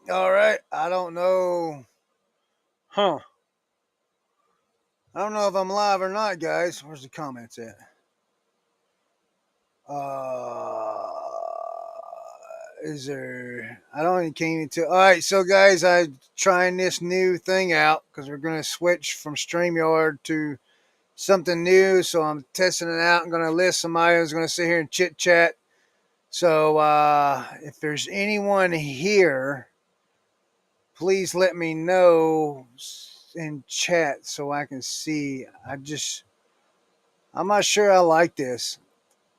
All right. I don't know. Huh. I don't know if I'm live or not, guys. Where's the comments at? Uh, is there? I don't even came into. All right, so guys, I'm trying this new thing out because we're gonna switch from Streamyard to something new. So I'm testing it out. I'm gonna list somebody who's gonna sit here and chit chat. So if there's anyone here, please let me know in chat so I can see. I'm not sure I like this.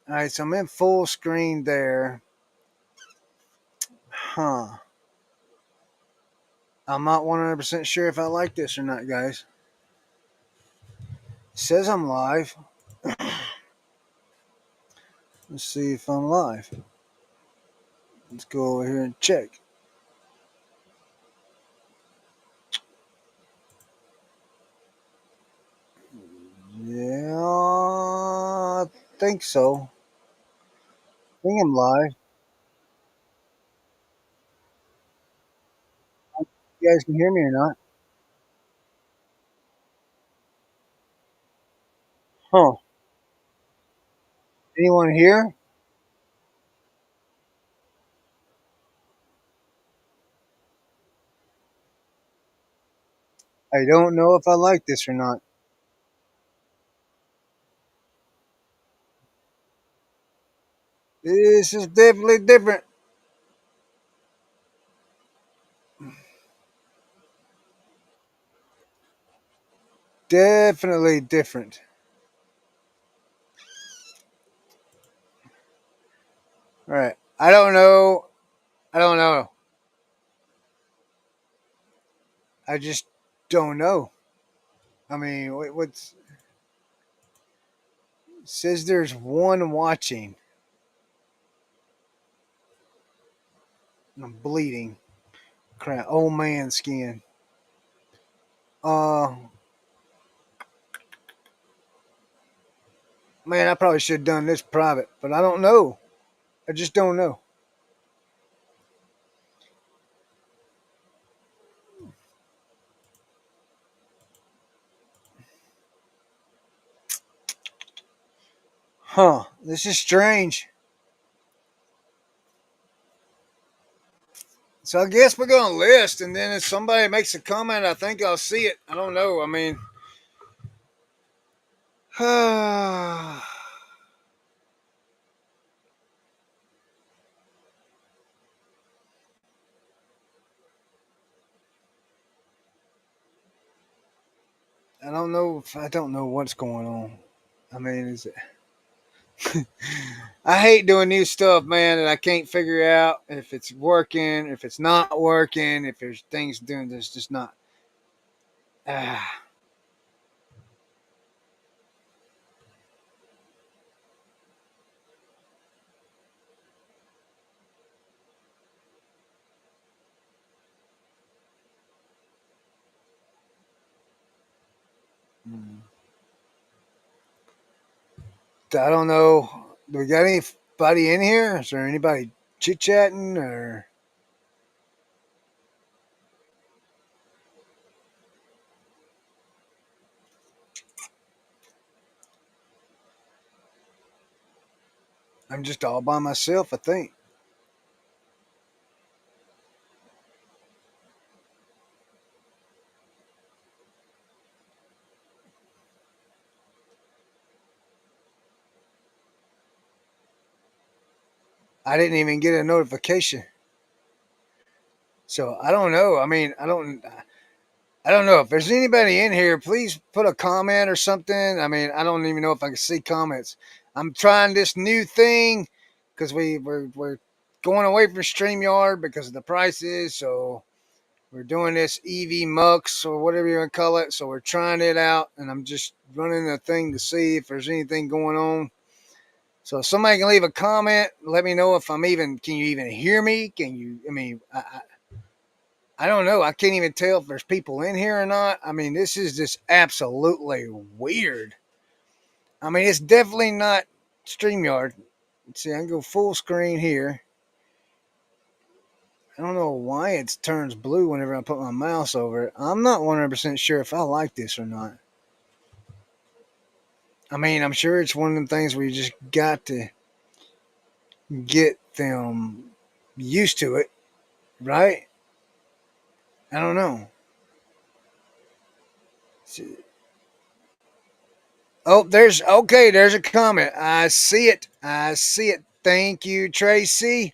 All right, so I'm in full screen there. Huh. I'm not 100% sure if I like this or not, guys. It says I'm live. Let's see if I'm live. Let's go over here and check. Yeah, I think so. I think I'm live. You guys can hear me or not? Huh. Anyone here? I don't know if I like this or not. This is definitely different. Definitely different. All right. I don't know. I don't know. I just don't know. I mean, what's says there's one watching. I'm bleeding. Crap. Old man skin. Uh, man, I probably should have done this private, but I don't know. I just don't know. Huh. This is strange. So I guess we're going to list, and then if somebody makes a comment, I think I'll see it. I don't know. I mean, I don't know if I don't know what's going on. I mean, is it? I hate doing new stuff, man, and I can't figure out if it's working, if it's not working, if there's things doing this just not. Ah, I don't know. Do we got anybody in here? Is there anybody chit chatting, or I'm just all by myself? I think I didn't even get a notification, so I don't know. I mean, I don't know if there's anybody in here. Please put a comment or something. I mean, I don't even know if I can see comments. I'm trying this new thing because we're going away from StreamYard because of the prices. So we're doing this EV Mux or whatever you want to call it. So we're trying it out, and I'm just running the thing to see if there's anything going on. So if somebody can leave a comment, let me know if I'm even. Can you even hear me? Can you? I mean, I don't know. I can't even tell if there's people in here or not. I mean, this is just absolutely weird. I mean, it's definitely not StreamYard. Let's see, I can go full screen here. I don't know why it turns blue whenever I put my mouse over it. I'm not 100% sure if I like this or not. I mean, I'm sure it's one of them things where you just got to get them used to it, right? I don't know. Oh, there's okay. There's a comment. I see it. I see it. Thank you, Tracy.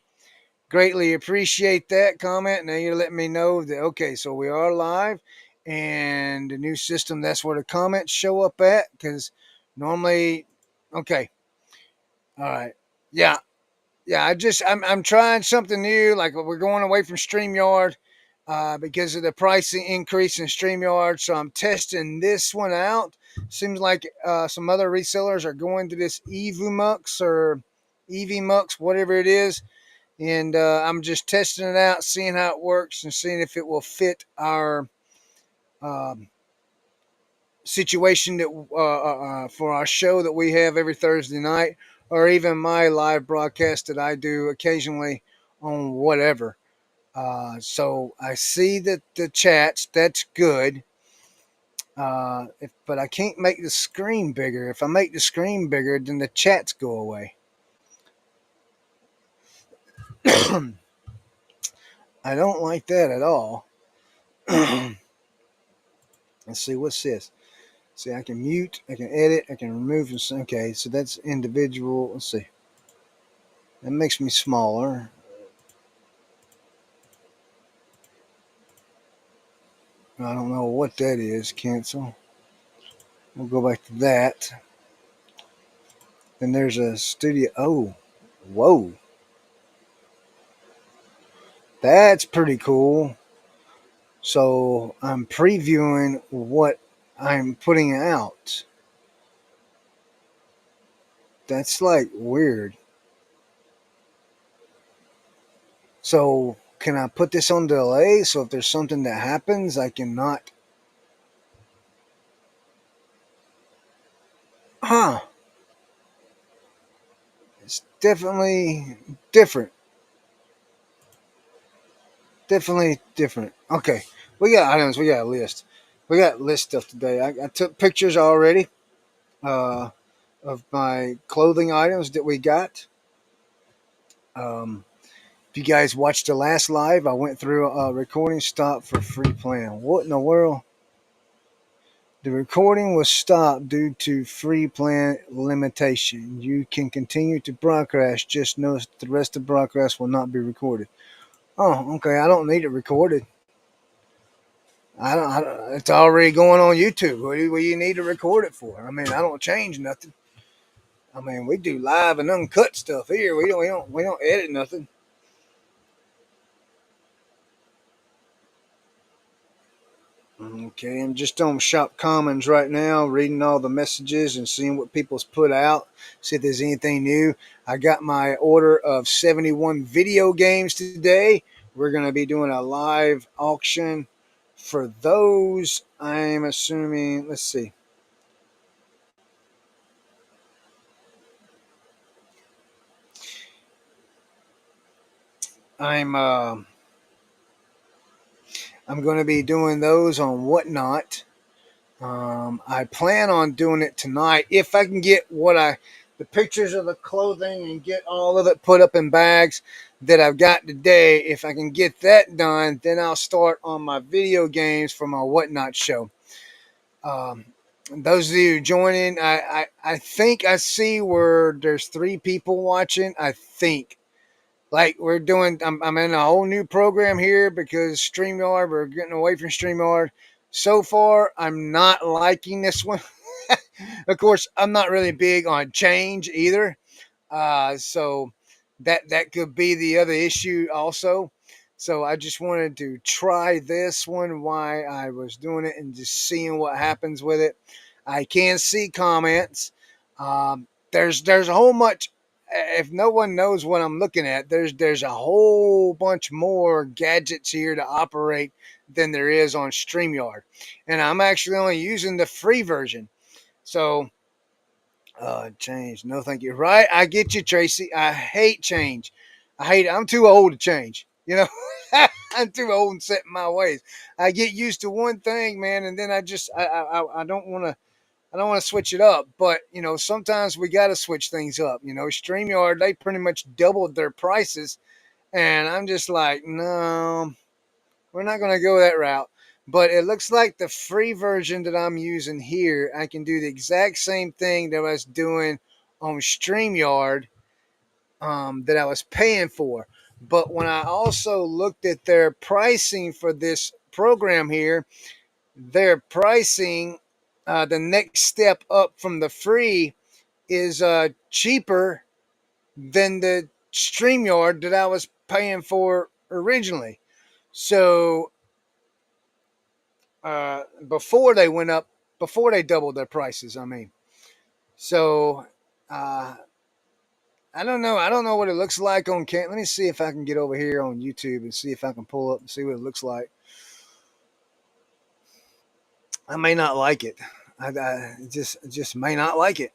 Greatly appreciate that comment. Now you're letting me know that okay, so we are live, and the new system. That's where the comments show up at because normally, okay, all right, yeah, yeah. I'm trying something new. Like we're going away from Streamyard because of the pricing increase in Streamyard. So I'm testing this one out. Seems like some other resellers are going to this EvuMux or EVMux, whatever it is, and I'm just testing it out, seeing how it works, and seeing if it will fit our um, situation that for our show that we have every Thursday night, or even my live broadcast that I do occasionally on whatever. So I see that the chats, that's good. But I can't make the screen bigger. If I make the screen bigger, then the chats go away. I don't like that at all. Let's see, what's this? See, I can mute, I can edit, I can remove. Okay, so that's individual. Let's see. That makes me smaller. I don't know what that is. Cancel. We'll go back to that. Then there's a studio. Oh, whoa. That's pretty cool. So I'm previewing what I'm putting out. That's like weird. So can I put this on delay so if there's something that happens, I cannot. Huh. It's definitely different. Definitely different. Okay. We got items. We got a list. We got list stuff today. I took pictures already uh, of my clothing items that we got. Um, if you guys watched the last live, I went through a recording stop for free plan. What in the world? The recording was stopped due to free plan limitation. You can continue to broadcast, just notice the rest of the broadcast will not be recorded. Oh, okay. I don't need it recorded. I don't. It's already going on YouTube. What do you need to record it for? I mean, I don't change nothing. I mean, we do live and uncut stuff here. We don't edit nothing. Okay, I'm just on Shop Commons right now, reading all the messages and seeing what people's put out. See if there's anything new. I got my order of 71 video games today. We're going to be doing a live auction for those. I'm assuming. Let's see. I'm uh, I'm going to be doing those on Whatnot. I plan on doing it tonight if I can get the pictures of the clothing and get all of it put up in bags that I've got today. If I can get that done, then I'll start on my video games for my Whatnot show. Um, those of you joining, I think I see where there's 3 people watching. I think like we're doing I'm in a whole new program here because StreamYard, we're getting away from StreamYard. So far I'm not liking this one. Of course I'm not really big on change either, so that could be the other issue also. So I just wanted to try this one while I was doing it and just seeing what happens with it. I can see comments. There's a whole much. If no one knows what I'm looking at, there's a whole bunch more gadgets here to operate than there is on StreamYard, and I'm actually only using the free version. So change. No, thank you. Right? I get you, Tracy. I hate change. I hate it. I'm too old to change. You know, I'm too old and set in my ways. I get used to one thing, man, and then I don't want to. I don't want to switch it up, but sometimes we got to switch things up. StreamYard, they pretty much doubled their prices, and I'm just like, no, we're not going to go that route. But it looks like the free version that I'm using here, I can do the exact same thing that I was doing on StreamYard, that I was paying for. But when I also looked at their pricing for this program here, their pricing, the next step up from the free, is cheaper than the StreamYard that I was paying for originally. So before they went up, before they doubled their prices, I mean. So uh, I don't know. I don't know what it looks like on cam. Let me see if I can get over here on YouTube and see if I can pull up and see what it looks like. I may not like it. I just may not like it.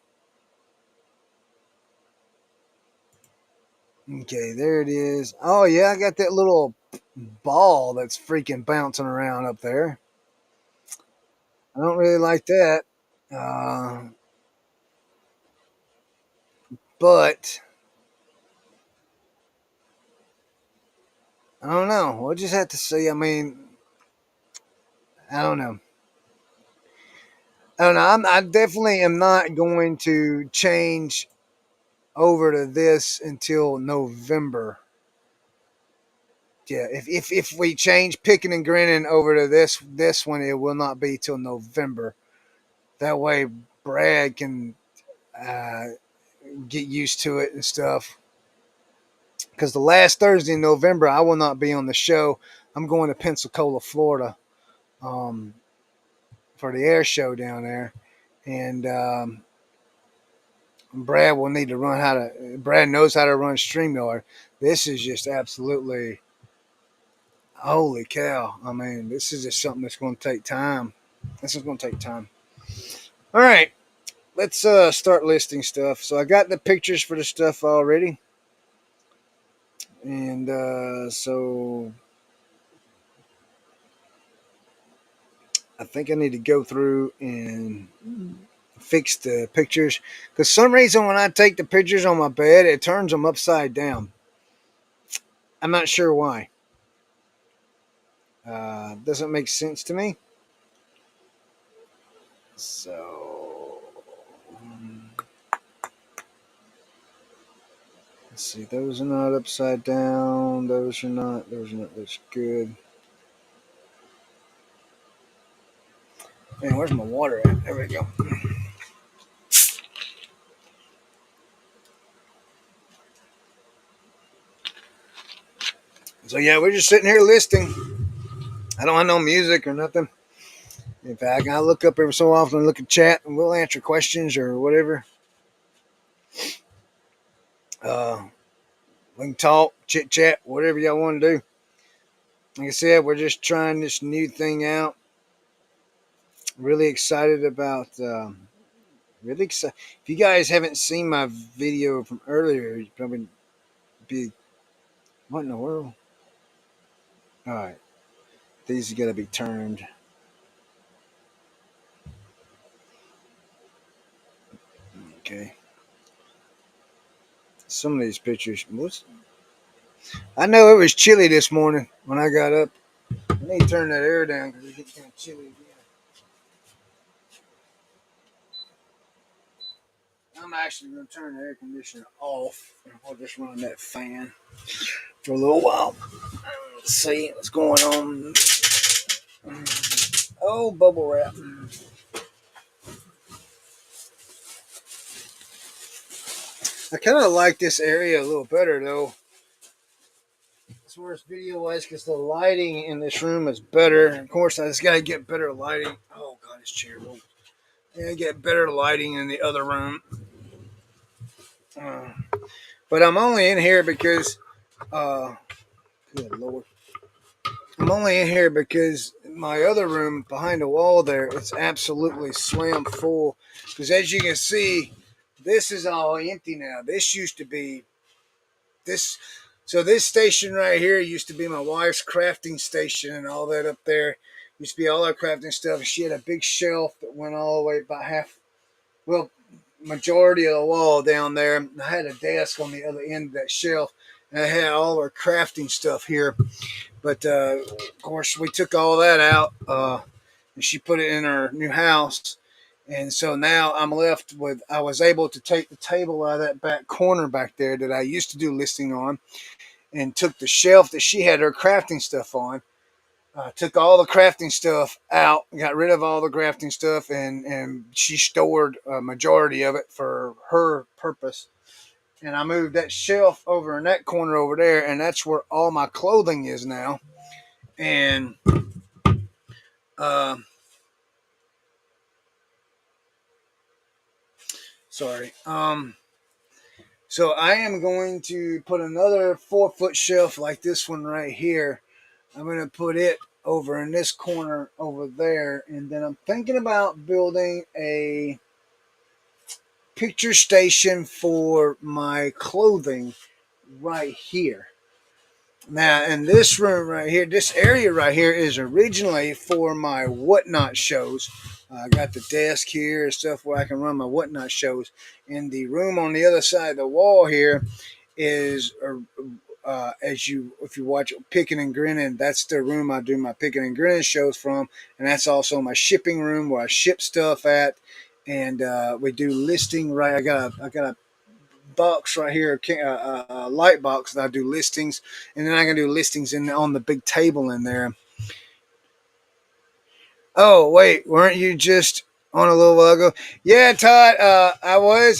Okay, there it is. Oh yeah, I got that little ball that's freaking bouncing around up there. I don't really like that. Uh, but I don't know. We'll just have to see. I mean, I don't know. I don't know. I definitely am not going to change over to this until November. Yeah, if we change picking and grinning over to this one, it will not be till November. That way, Brad can uh, get used to it and stuff. Because the last Thursday in November, I will not be on the show. I'm going to Pensacola, Florida, um, for the air show down there, and Brad will need to run how to. Brad knows how to run StreamYard. This is just absolutely holy cow. I mean, this is just something that's going to take time. This is going to take time. All right, let's start listing stuff. So I got the pictures for the stuff already, and so I think I need to go through and fix the pictures because some reason when I take the pictures on my bed, it turns them upside down. I'm not sure why. Doesn't make sense to me. So let's see. Those are not upside down. Those are not. Those are not. That's good. Man, where's my water at? There we go. So yeah, we're just sitting here listing. I don't have no music or nothing. In fact, I look up every so often, look at chat, and we'll answer questions or whatever. Uh, we can talk, chit chat, whatever y'all want to do. Like I said, we're just trying this new thing out. Really excited about. Really excited. If you guys haven't seen my video from earlier, you probably be, what in the world? All right, these are gonna be turned. Okay. Some of these pictures. I know it was chilly this morning when I got up. I need to turn that air down because it gets kind of chilly again. I'm actually going to turn the air conditioner off and I'll just run that fan for a little while. Let's see what's going on. Oh, bubble wrap. I kind of like this area a little better though, as far as video wise, because the lighting in this room is better. Of course, I just got to get better lighting. Oh, God, it's terrible. I got to get better lighting in the other room. Uh, but I'm only in here because, uh, good Lord. I'm only in here because my other room behind the wall there, it's absolutely slam full. Because as you can see, this is all empty now. This used to be this. So this station right here used to be my wife's crafting station, and all that up there used to be all our crafting stuff. She had a big shelf that went all the way about half, well, majority of the wall down there. I had a desk on the other end of that shelf, and I had all our crafting stuff here. But of course, we took all that out, and she put it in her new house. And so now I'm left with. I was able to take the table out of that back corner back there that I used to do listing on, and took the shelf that she had her crafting stuff on. Took all the crafting stuff out, got rid of all the crafting stuff, and she stored a majority of it for her purpose. And I moved that shelf over in that corner over there, and that's where all my clothing is now. And uh, sorry. So I am going to put another 4 foot shelf like this one right here. I'm going to put it over in this corner over there, and then I'm thinking about building a picture station for my clothing right here. Now, in this room right here, this area right here is originally for my whatnot shows. I got the desk here and stuff where I can run my whatnot shows. And the room on the other side of the wall here is, if you watch Picking and Grinning, that's the room I do my Picking and Grinning shows from, and that's also my shipping room where I ship stuff at, and we do listing. Right, I got a box right here, a light box that I do listings, and then I can do listings on the big table in there. Oh wait, weren't you just on a little while ago? Yeah, Todd, I was.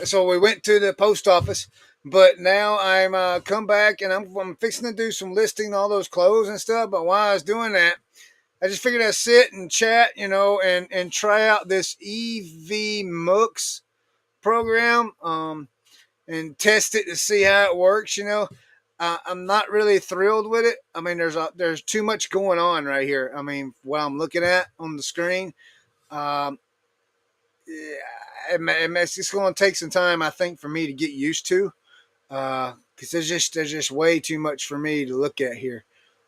So we went to the post office, but now I'm come back and I'm fixing to do some listing all those clothes and stuff. But while I was doing that, I just figured I'd sit and chat, and try out this EV Mooks program. And test it to see how it works. I'm not really thrilled with it. I mean, there's too much going on right here. I mean, what I'm looking at on the screen, um, yeah, it's going to take some time, I think, for me to get used to, because there's just way too much for me to look at here.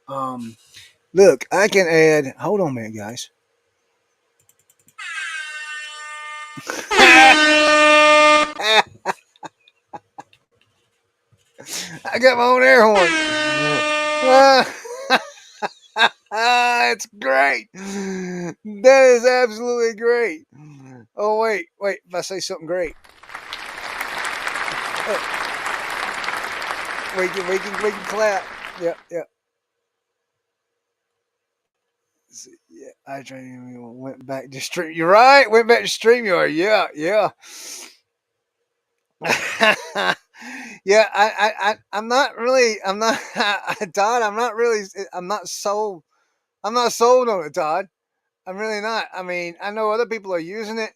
Um, Look, I can add. Hold on a minute, guys. I got my own air horn. It's great. That is absolutely great. Oh wait! If I say something great, we can clap. Yep, yep. Yeah, went back to stream. You're right. Went back to StreamYard. Yeah, yeah. Yeah, I'm not really. I'm not. Todd. I'm not really. I'm not sold. I'm not sold on it, Todd. I'm really not. I mean, I know other people are using it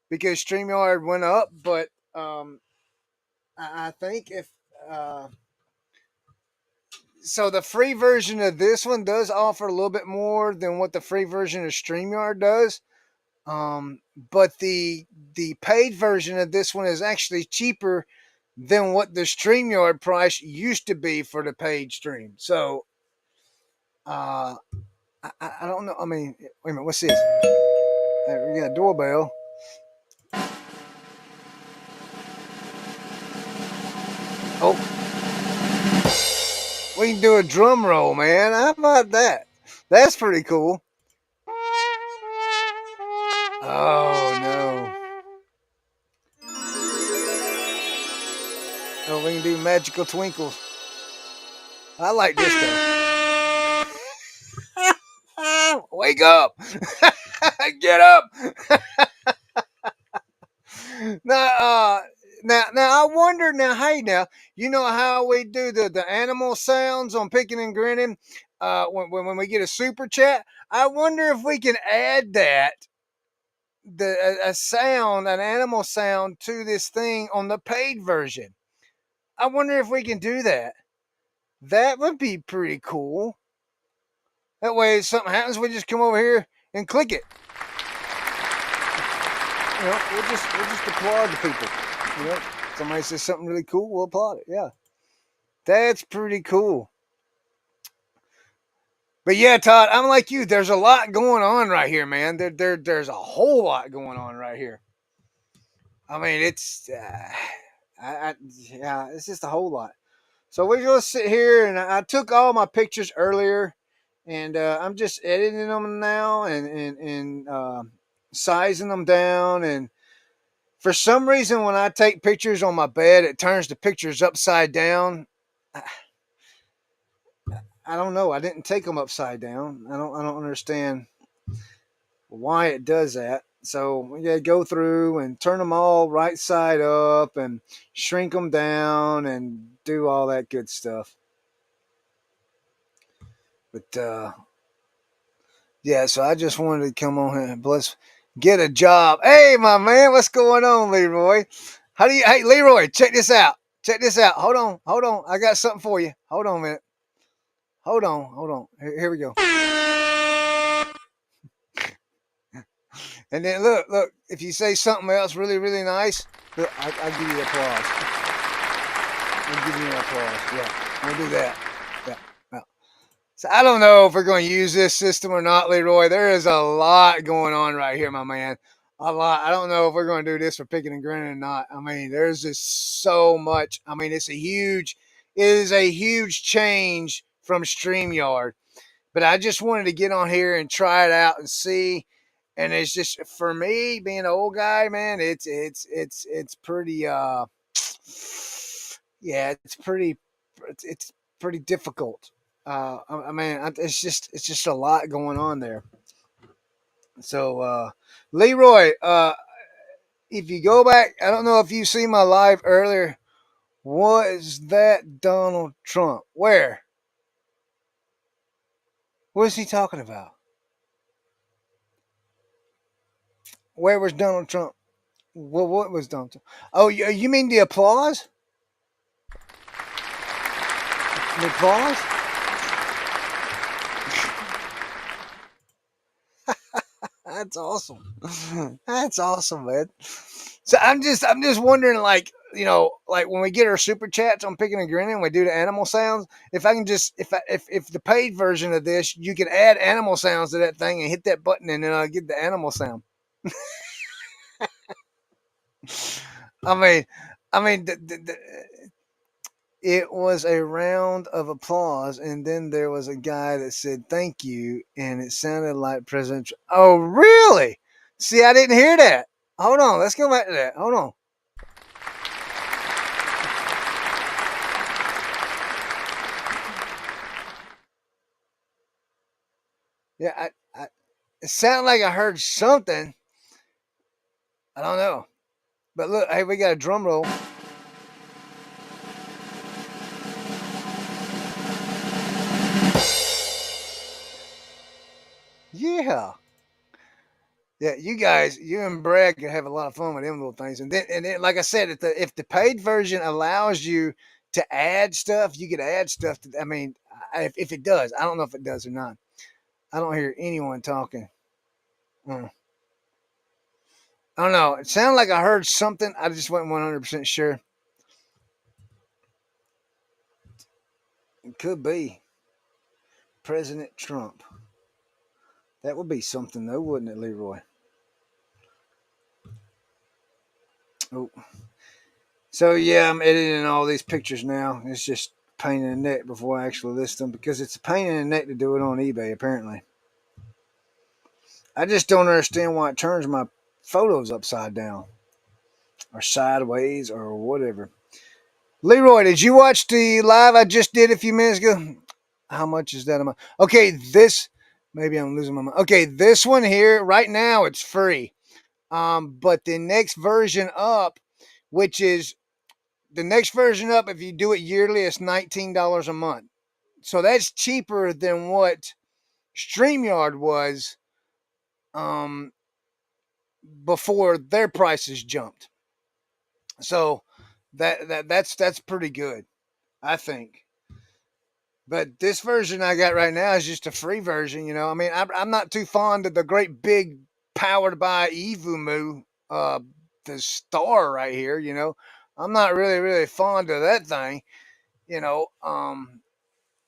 because StreamYard went up, but I think if uh, so, the free version of this one does offer a little bit more than what the free version of StreamYard does. But the paid version of this one is actually cheaper than what the StreamYard price used to be for the paid stream. So uh, I don't know. I mean, wait a minute. What's this? We got a doorbell. Oh, we can do a drum roll, man. How about that? That's pretty cool. Oh no. Oh, we can do magical twinkles. I like this though. Wake up! Get up! now, now, I wonder now. Hey, now, you know how we do the animal sounds on Picking and Grinning when we get a super chat. I wonder if we can add that a sound, an animal sound to this thing on the paid version. I wonder if we can do that. That would be pretty cool. That way, if something happens, we just come over here and click it. We'll just applaud the people. Somebody says something really cool, we'll applaud it. Yeah. That's pretty cool. But yeah, Todd, I'm like you. There's a lot going on right here, man. There's a whole lot going on right here. I mean, yeah, it's just a whole lot. So we're gonna sit here, and I took all my pictures earlier, and I'm just editing them now, and sizing them down. And for some reason, when I take pictures on my bed, it turns the pictures upside down. I don't know. I didn't take them upside down. I don't understand why it does that. So we got to go through and turn them all right side up and shrink them down and do all that good stuff. But yeah, so I just wanted to come on here and bless, get a job. Hey, my man, what's going on, Leroy? How do you? Hey, Leroy, check this out. Check this out. Hold on. I got something for you. Hold on a minute. Hold on. Here we go. And then look. If you say something else really, really nice, look, I'll give you applause. I'll give you an applause. Yeah, we'll do that. Yeah. Yeah. So I don't know if we're going to use this system or not, Leroy. There is a lot going on right here, my man. A lot. I don't know if we're going to do this for picking and grinning or not. I mean, there's just so much. I mean, it is a huge change from StreamYard. But I just wanted to get on here and try it out and see. And it's just for me being an old guy, man. It's pretty. Yeah, it's pretty difficult. I mean, it's just a lot going on there. So, Leroy, if you go back, I don't know if you see my live earlier. Was that Donald Trump? Where? What is he talking about? Where was Donald Trump? What was Donald Trump? Oh, you mean the applause? The applause? That's awesome. That's awesome, man. So I'm just wondering, like, like when we get our super chats on picking and grinning, we do the animal sounds. If I can just if the paid version of this, you can add animal sounds to that thing and hit that button, and then I'll get the animal sound. I mean, I mean, it was a round of applause, and then there was a guy that said thank you, and it sounded like President. Oh, really? See, I didn't hear that. Hold on, let's go back to that. Hold on. Yeah, it sounded like I heard something. I don't know. But look, hey, we got a drum roll. Yeah. Yeah, you guys, you and Brad can have a lot of fun with them little things. And then like I said, if the paid version allows you to add stuff, you could add stuff to, I mean, if it does, I don't know if it does or not. I don't hear anyone talking. Mm. I don't know. It sounded like I heard something. I just wasn't 100% sure. It could be President Trump. That would be something, though, wouldn't it, Leroy? Oh, so yeah, I'm editing all these pictures now. It's just a pain in the neck before I actually list them because it's a pain in the neck to do it on eBay. Apparently, I just don't understand why it turns my photos upside down or sideways or whatever. Leroy, did you watch the live I just did a few minutes ago? How much is that amount? Okay, this maybe I'm losing my mind. Okay, this one here right now it's free. But the next version up, which is the next version up, if you do it yearly, it's $19 a month. So that's cheaper than what StreamYard was um, before their prices jumped. So that's pretty good, I think. But this version I got right now is just a free version. I mean, I'm not too fond of the great big powered by Evumu, uh, the star right here. I'm not really fond of that thing. You know,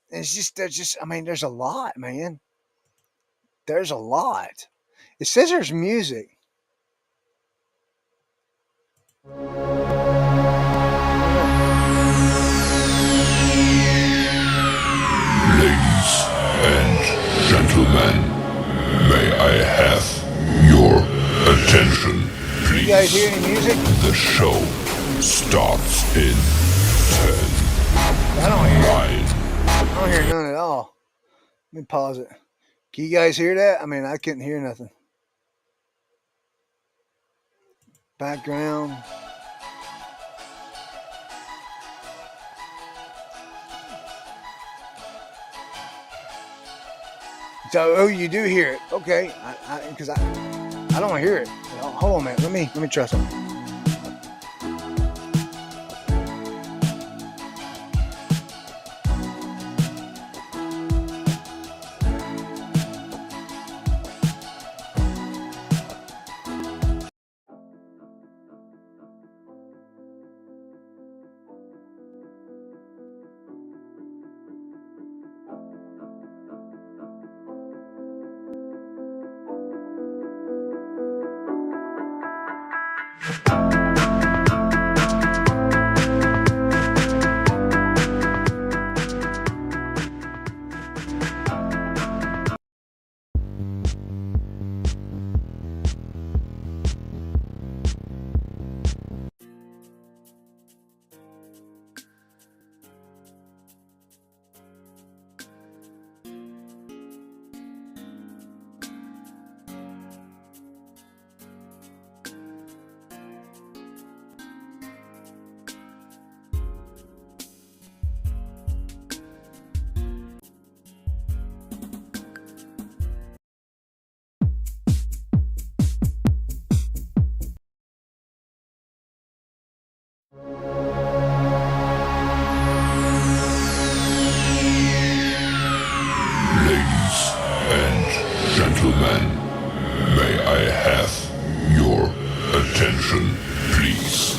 it's just there's just I mean there's a lot, man. There's a lot. It says there's music. Ladies and gentlemen, may I have your attention, You guys hear please? any music? The show starts in 10, I don't hear it. 9, I don't hear none at all. Let me pause it. Can you guys hear that? I mean, I couldn't hear nothing. Background. So, oh, you do hear it? Okay, because I don't hear it. Hold on, man. Let me try something. Ladies and gentlemen, may I have your attention, please?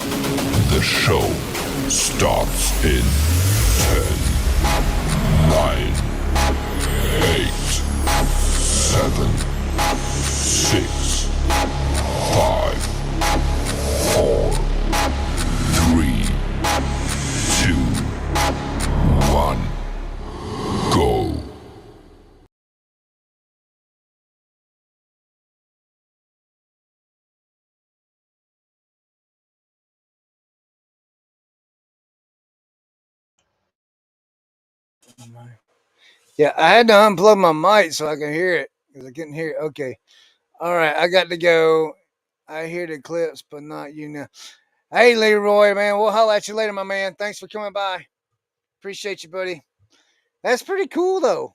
The show starts in 10, 9, 8, 7, 6, 5, 4, 3, 2, 1, go. Yeah, I had to unplug my mic so I can hear it because I couldn't hear it. Okay. All right, I got to go. I hear the clips, but not you now. Hey, Leroy, man, we'll holler at you later, my man. Thanks for coming by. Appreciate you, buddy. That's pretty cool, though.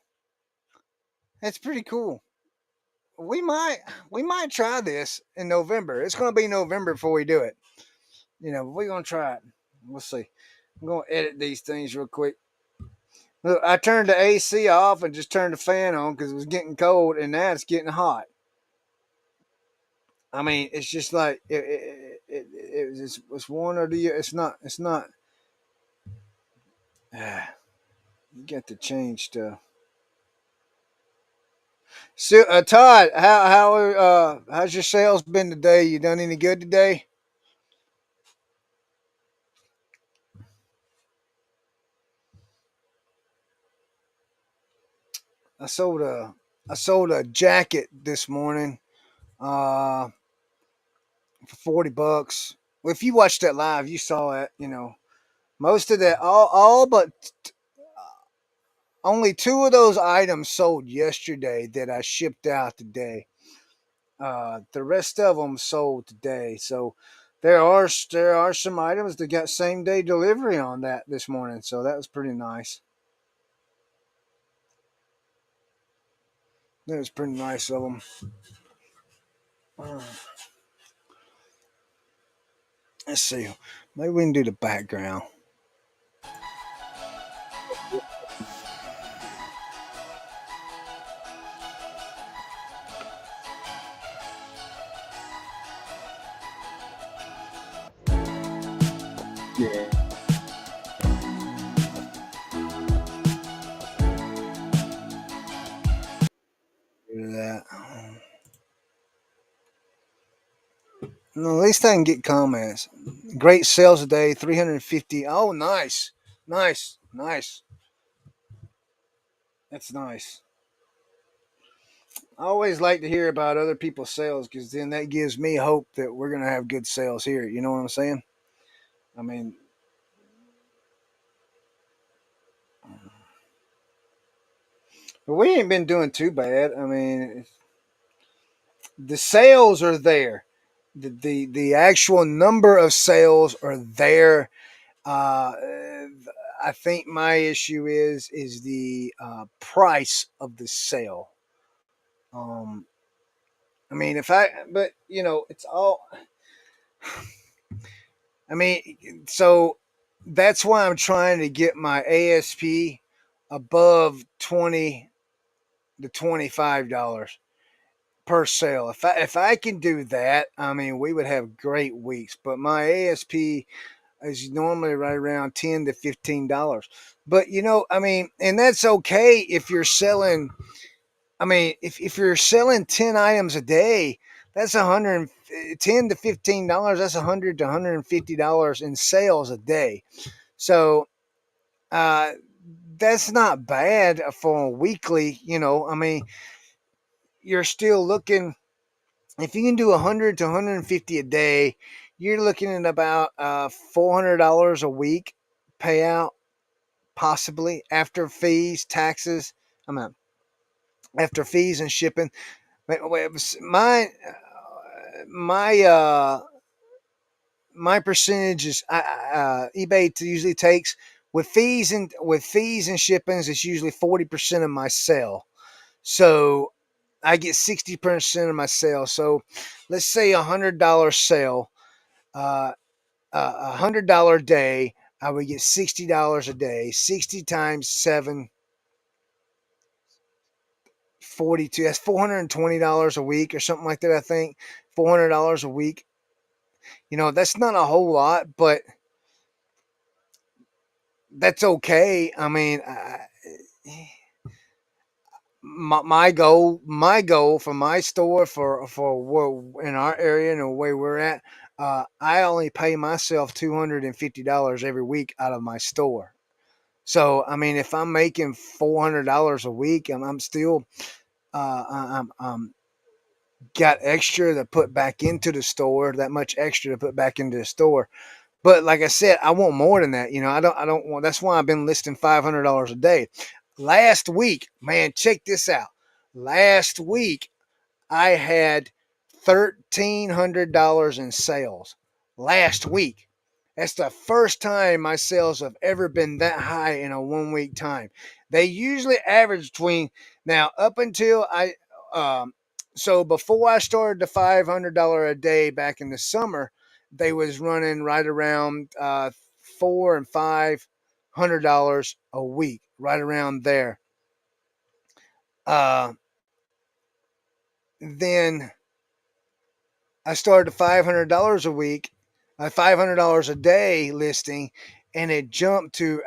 That's pretty cool. We might we might try this in November. It's going to be November before we do it. But we're going to try it. We'll see. I'm going to edit these things real quick. Look, I turned the AC off and just turned the fan on because it was getting cold, and now it's getting hot. I mean, it's just like it's one or the it's not. It's not. You got to change stuff. So, Todd, how's your sales been today? You done any good today? I sold a I sold a jacket this morning uh, for $40. Well, if you watched that live, you saw it. Most of that, all but only two of those items sold yesterday that I shipped out today. The rest of them sold today. So there are some items that got same day delivery on that this morning. So that was pretty nice. That was pretty nice of them. Uh, let's see. Maybe we can do the background. Yeah. No, at least I can get comments. Great sales a day, 350. Oh, nice, nice, nice. That's nice. I always like to hear about other people's sales because then that gives me hope that we're gonna have good sales here. You know what I'm saying? I mean, but we ain't been doing too bad. I mean, the sales are there. The actual number of sales are there. Uh, I think my issue is the price of the sale. Um, I mean, if I, but it's all. I mean, so that's why I'm trying to get my ASP above 20 to $25 per sale. If I can do that, I mean, we would have great weeks. But my ASP is normally right around $10 to $15. But I mean, and that's okay if you're selling. I mean, if you're selling 10 items a day, that's 110 to $15. That's $100 to $150 in sales a day. So uh, that's not bad for a weekly. I mean, you're still looking. If you can do 100 to 150 a day, you're looking at about $400 a week payout, possibly after fees, taxes. I mean, after fees and shipping. My percentage is eBay usually takes with fees and shippings. It's usually 40% of my sale. So I get 60% of my sale. So let's say $100 sale, uh, $100 day. I would get $60 a day. 60 times 7, 42. That's $420 a week or something like that. I think $400 a week. That's not a whole lot, but that's okay. I mean, my goal for my store for in our area and the way we're at, I only pay myself $250 every week out of my store. So I mean, if I'm making $400 a week, I'm still I'm got extra to put back into the store. That much extra to put back into the store. But like I said, I want more than that. I don't want. That's why I've been listing $500 a day. Last week, man, check this out. Last week, I had $1,300 in sales. Last week. That's the first time my sales have ever been that high in a 1 week time. They usually average between now up until um, so before I started the $500 a day back in the summer, they was running right around $400 and $500 a week, right around there. Uh, then I started at $500 a week, $500 a day listing, and it jumped to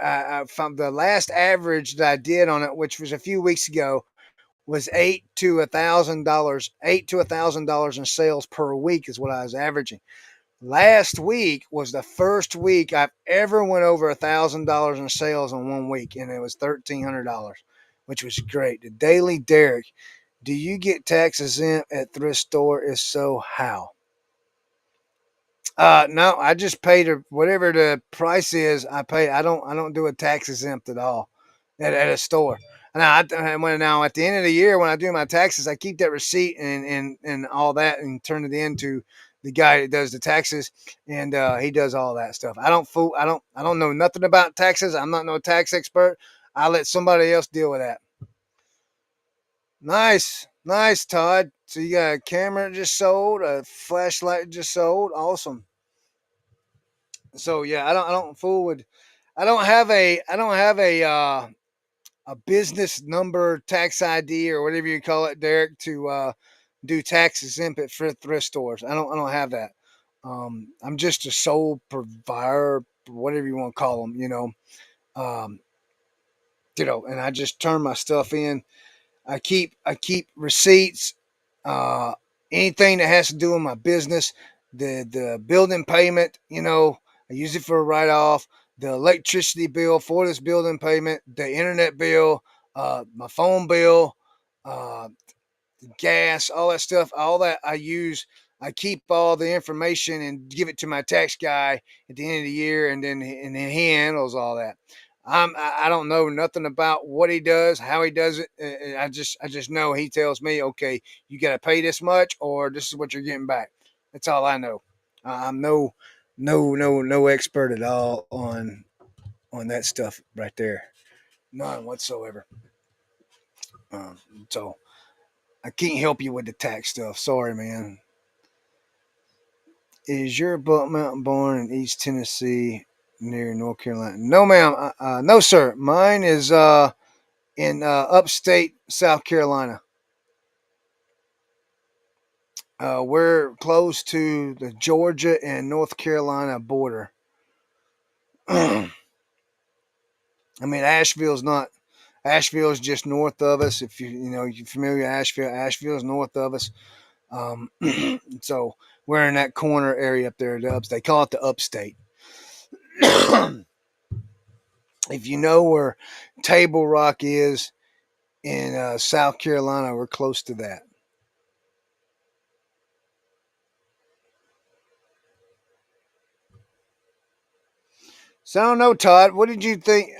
from the last average that I did on it, which was a few weeks ago, was $8 to $1,000 in sales per week is what I was averaging. Last week was the first week I've ever went over $1,000 in sales in 1 week, and it was $1,300, which was great. The Daily Derek, do you get tax exempt at thrift store? If so, how? No, I just pay whatever the price is. I pay. I don't do a tax exempt at all at a store. Now at the end of the year when I do my taxes, I keep that receipt and all that and turn it in to the guy that does the taxes, and he does all that stuff. I don't fool. I don't know nothing about taxes. I'm not no tax expert. I let somebody else deal with that. Nice, nice, Todd. So you got a camera just sold, a flashlight just sold. Awesome. So yeah, I don't fool with. I don't have a business number, tax ID, or whatever you call it, Derek, to do tax exempt at thrift stores. I don't have that. I'm just a sole provider, whatever you want to call them. Um, and I just turn my stuff in. I keep receipts. Uh, Anything that has to do with my business. the building payment. I use it for a write off. The electricity bill for this building payment, the internet bill, my phone bill, uh, gas, all that stuff, all that I use. I keep all the information and give it to my tax guy at the end of the year, and then he handles all that. I don't know nothing about what he does, how he does it. I just know he tells me, okay, you got to pay this much, or this is what you're getting back. That's all I know. I'm no expert at all on that stuff right there. None whatsoever. Um, so I can't help you with the tax stuff. Sorry, man. Is your Buck Mountain born in East Tennessee near North Carolina? No, ma'am. No, sir. Mine is in upstate South Carolina. We're close to the Georgia and North Carolina border. I mean, Asheville's not. Asheville's just north of us. If you're familiar with Asheville, Asheville's north of us. Um, so we're in that corner area up there. They call it the upstate. If you know where Table Rock is in South Carolina, we're close to that. So I don't know, Todd. What did you think?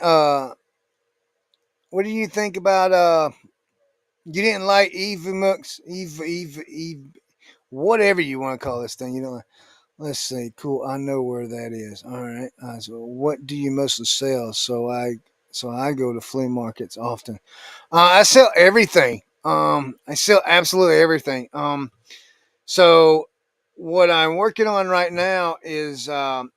What do you think about? You didn't like Eve Mux, Eve, whatever you want to call this thing. You know. Let's see. Cool. I know where that is. All right. So what do you mostly sell? So I go to flea markets often. I sell everything. I sell absolutely everything. So what I'm working on right now is I'm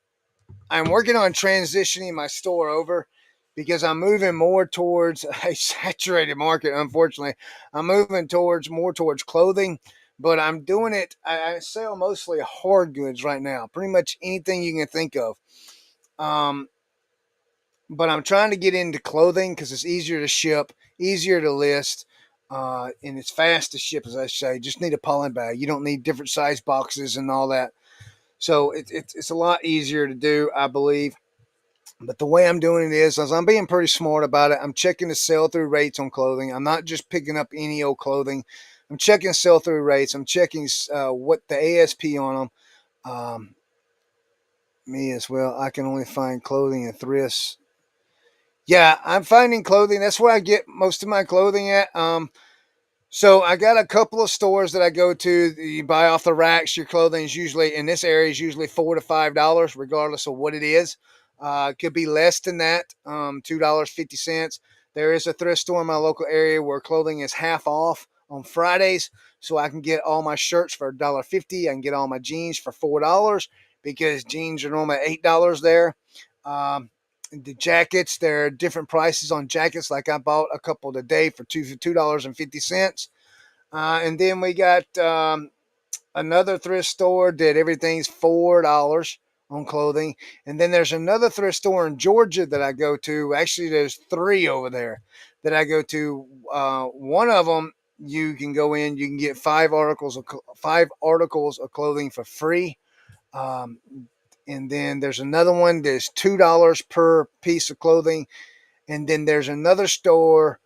working on transitioning my store over because I'm moving more towards a saturated market. Unfortunately, I'm moving towards more towards clothing, but I'm doing it. I sell mostly hard goods right now, pretty much anything you can think of. Um, but I'm trying to get into clothing because it's easier to ship, easier to list, and it's fast to ship. As I say, just need a pollen bag. You don't need different size boxes and all that. So it's a lot easier to do, I believe. But the way I'm doing it is I'm being pretty smart about it. I'm checking the sell through rates on clothing. I'm not just picking up any old clothing. I'm checking sell through rates. I'm checking what the ASP on them. Um, Me as well. I can only find clothing in thrifts. Yeah, I'm finding clothing. That's where I get most of my clothing at. So I got a couple of stores that I go to. You buy off the racks. Your clothing is usually in this area is usually $4 to $5, regardless of what it is. It could be less than that. $2.50. There is a thrift store in my local area where clothing is half off on Fridays, so I can get all my shirts for $1.50. I can get all my jeans for $4 because jeans are normally $8 there. Um, the jackets, there are different prices on jackets. Like I bought a couple today for $2.50. And then we got another thrift store that everything's $4 on clothing. And then there's another thrift store in Georgia that I go to. Actually, there's three over there that I go to. One of them, you can go in, you can get five articles of clothing for free. Um, and then there's another one that's $2 per piece of clothing. And then there's another store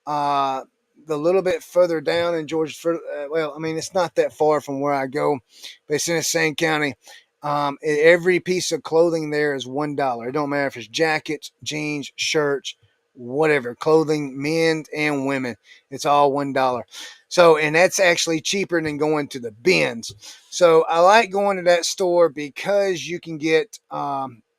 uh, a little bit further down in Georgia. Well, I mean, it's not that far from where I go, but it's in the same county. Every piece of clothing there is $1. It don't matter if it's jackets, jeans, shirts, whatever, clothing, men and women. It's all $1. So, and that's actually cheaper than going to the bins. So I like going to that store because you can get.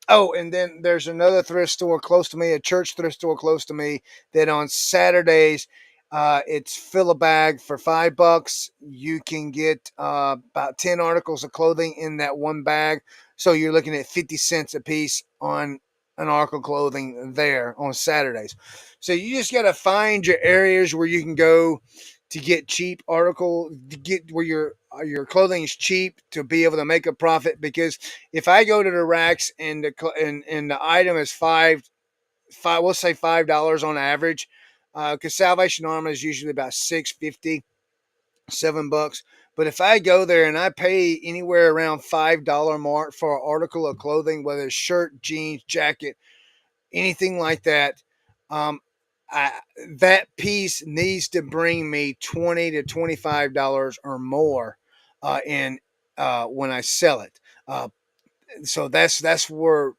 Oh, and then there's another thrift store close to me, a church thrift store close to me, that on Saturdays, it's fill a bag for $5. You can get about 10 articles of clothing in that one bag. So you're looking at 50 cents a piece on an article of clothing there on Saturdays. So you just got to find your areas where you can go to get cheap article, to get where your clothing is cheap to be able to make a profit. Because if I go to the racks and the item is five, we'll say $5 on average, because Salvation Army is usually about 6.50, $7. But if I go there and I pay anywhere around $5 mark for an article of clothing, whether it's shirt, jeans, jacket, anything like that, um, I, that piece needs to bring me $20 to $25 or more in when I sell it. So that's where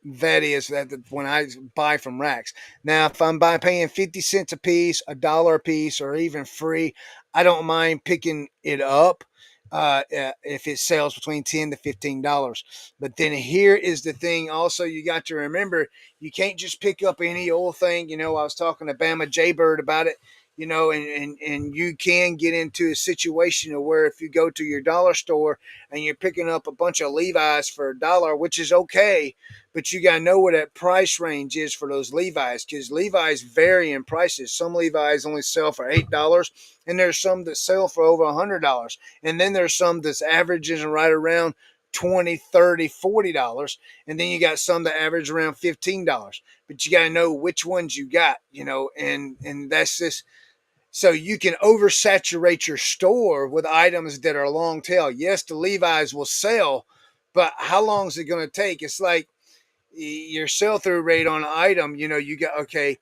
that is that when I buy from racks. Now, if I'm paying 50 cents a piece, $1 a piece, or even free, I don't mind picking it up if it sells between $10 to $15. But then here is the thing. Also, you got to remember you can't just pick up any old thing. I was talking to Bama Jaybird about it. And you can get into a situation where if you go to your dollar store and you're picking up a bunch of Levi's for $1, which is okay, but you got to know what that price range is for those Levi's because Levi's vary in prices. Some Levi's only sell for $8, and there's some that sell for over $100, and then there's some that's averages right around 20, 30, $40, and then you got some that average around $15. But you got to know which ones you got, and that's just so you can oversaturate your store with items that are long tail. Yes, the Levi's will sell, but how long is it going to take? It's like your sell through rate on an item. You got okay.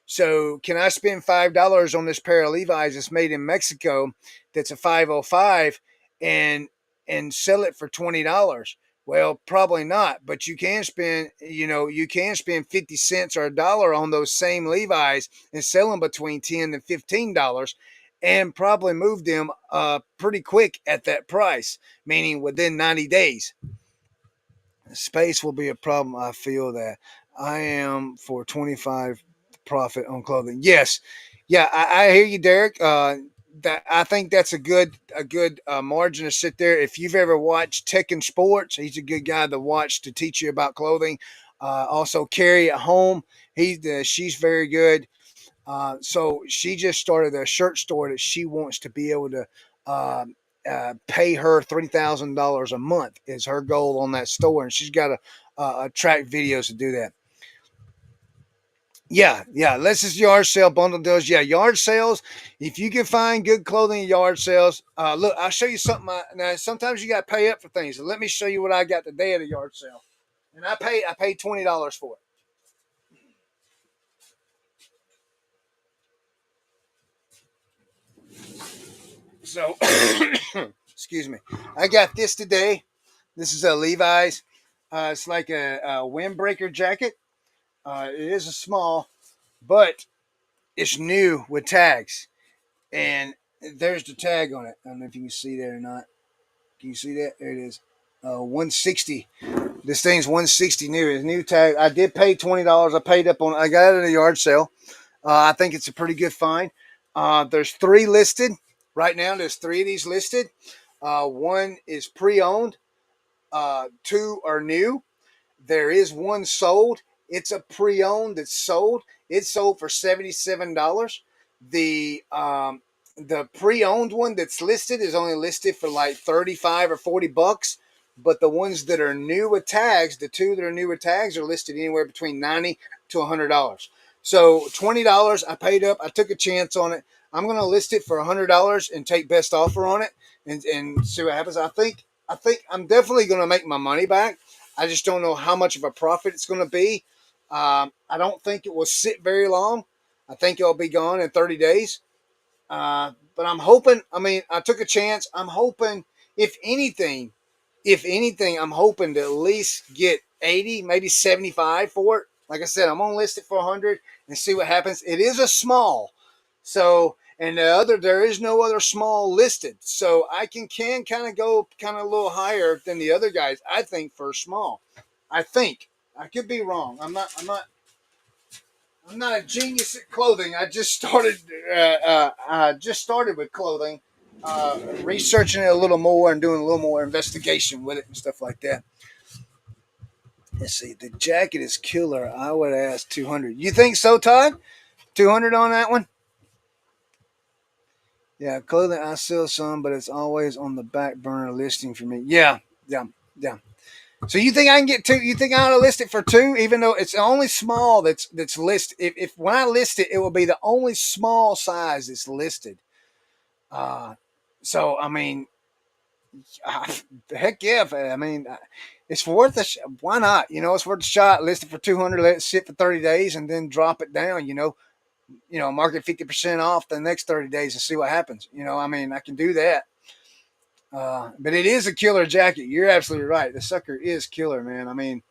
So can I spend $5 on this pair of Levi's that's made in Mexico? That's a 505, and sell it for $20. Well, probably not, but you can spend 50 cents or $1 on those same Levi's and sell them between $10 and $15 and probably move them pretty quick at that price, meaning within 90 days. Space will be a problem. I feel that I am for 25 profit on clothing. Yes, yeah, I hear you, Derek. That I think that's a good margin to sit there. If you've ever watched Tekken Sports, he's a good guy to watch to teach you about clothing. Also, Carrie at home, she's very good. So she just started a shirt store that she wants to be able to uh, pay her $3,000 a month is her goal on that store, and she's got to track videos to do that. Yeah, yeah. Let's just yard sale bundle deals. Yeah, yard sales. If you can find good clothing at yard sales, look, I'll show you something. Now, sometimes you got to pay up for things. So let me show you what I got today at a yard sale, and I paid $20 for it. So, excuse me. I got this today. This is a Levi's. It's like a windbreaker jacket. It is a small, but it's new with tags. And there's the tag on it. I don't know if you can see that or not. Can you see that? There it is. 160. This thing's 160 new. It's new tag. I did pay $20. I paid up on. I got it at a yard sale. I think it's a pretty good find. There's three listed right now. There's three of these listed. One is pre-owned. Two are new. There is one sold. It's a pre-owned that's sold. It's sold for $77. The pre-owned one that's listed is only listed for like 35 or $40. But the ones that are new with tags, the two that are new with tags are listed anywhere between $90 to $100. So $20 I paid up. I took a chance on it. I'm gonna list it for $100 and take best offer on it and see what happens. I think I'm definitely gonna make my money back. I just don't know how much of a profit it's going to be. I don't think it will sit very long. I think it'll be gone in 30 days. But I'm hoping. I mean, I took a chance. I'm hoping, if anything, I'm hoping to at least get 80, maybe 75 for it. Like I said, I'm gonna list it for 100 and see what happens. It is a small, so and there is no other small listed, so I can kind of go kind of a little higher than the other guys. I think for small, I think I could be wrong. I'm not a genius at clothing. I just started with clothing, researching it a little more and doing a little more investigation with it and stuff like that. Let's see. The jacket is killer. I would ask 200. You think so, Todd? 200 on that one? Yeah, clothing I sell some, but it's always on the back burner listing for me. Yeah, yeah, yeah. So you think I can get two? You think I ought to list it for two, even though it's the only small that's listed? If when I list it, it will be the only small size that's listed. Uh, so I mean, Heck yeah! I mean, it's worth a. Why not? It's worth a shot. List it for 200. Let it sit for 30 days, and then drop it down. Market 50% off the next 30 days and see what happens. I mean, I can do that. But it is a killer jacket. You're absolutely right. The sucker is killer, man. I mean,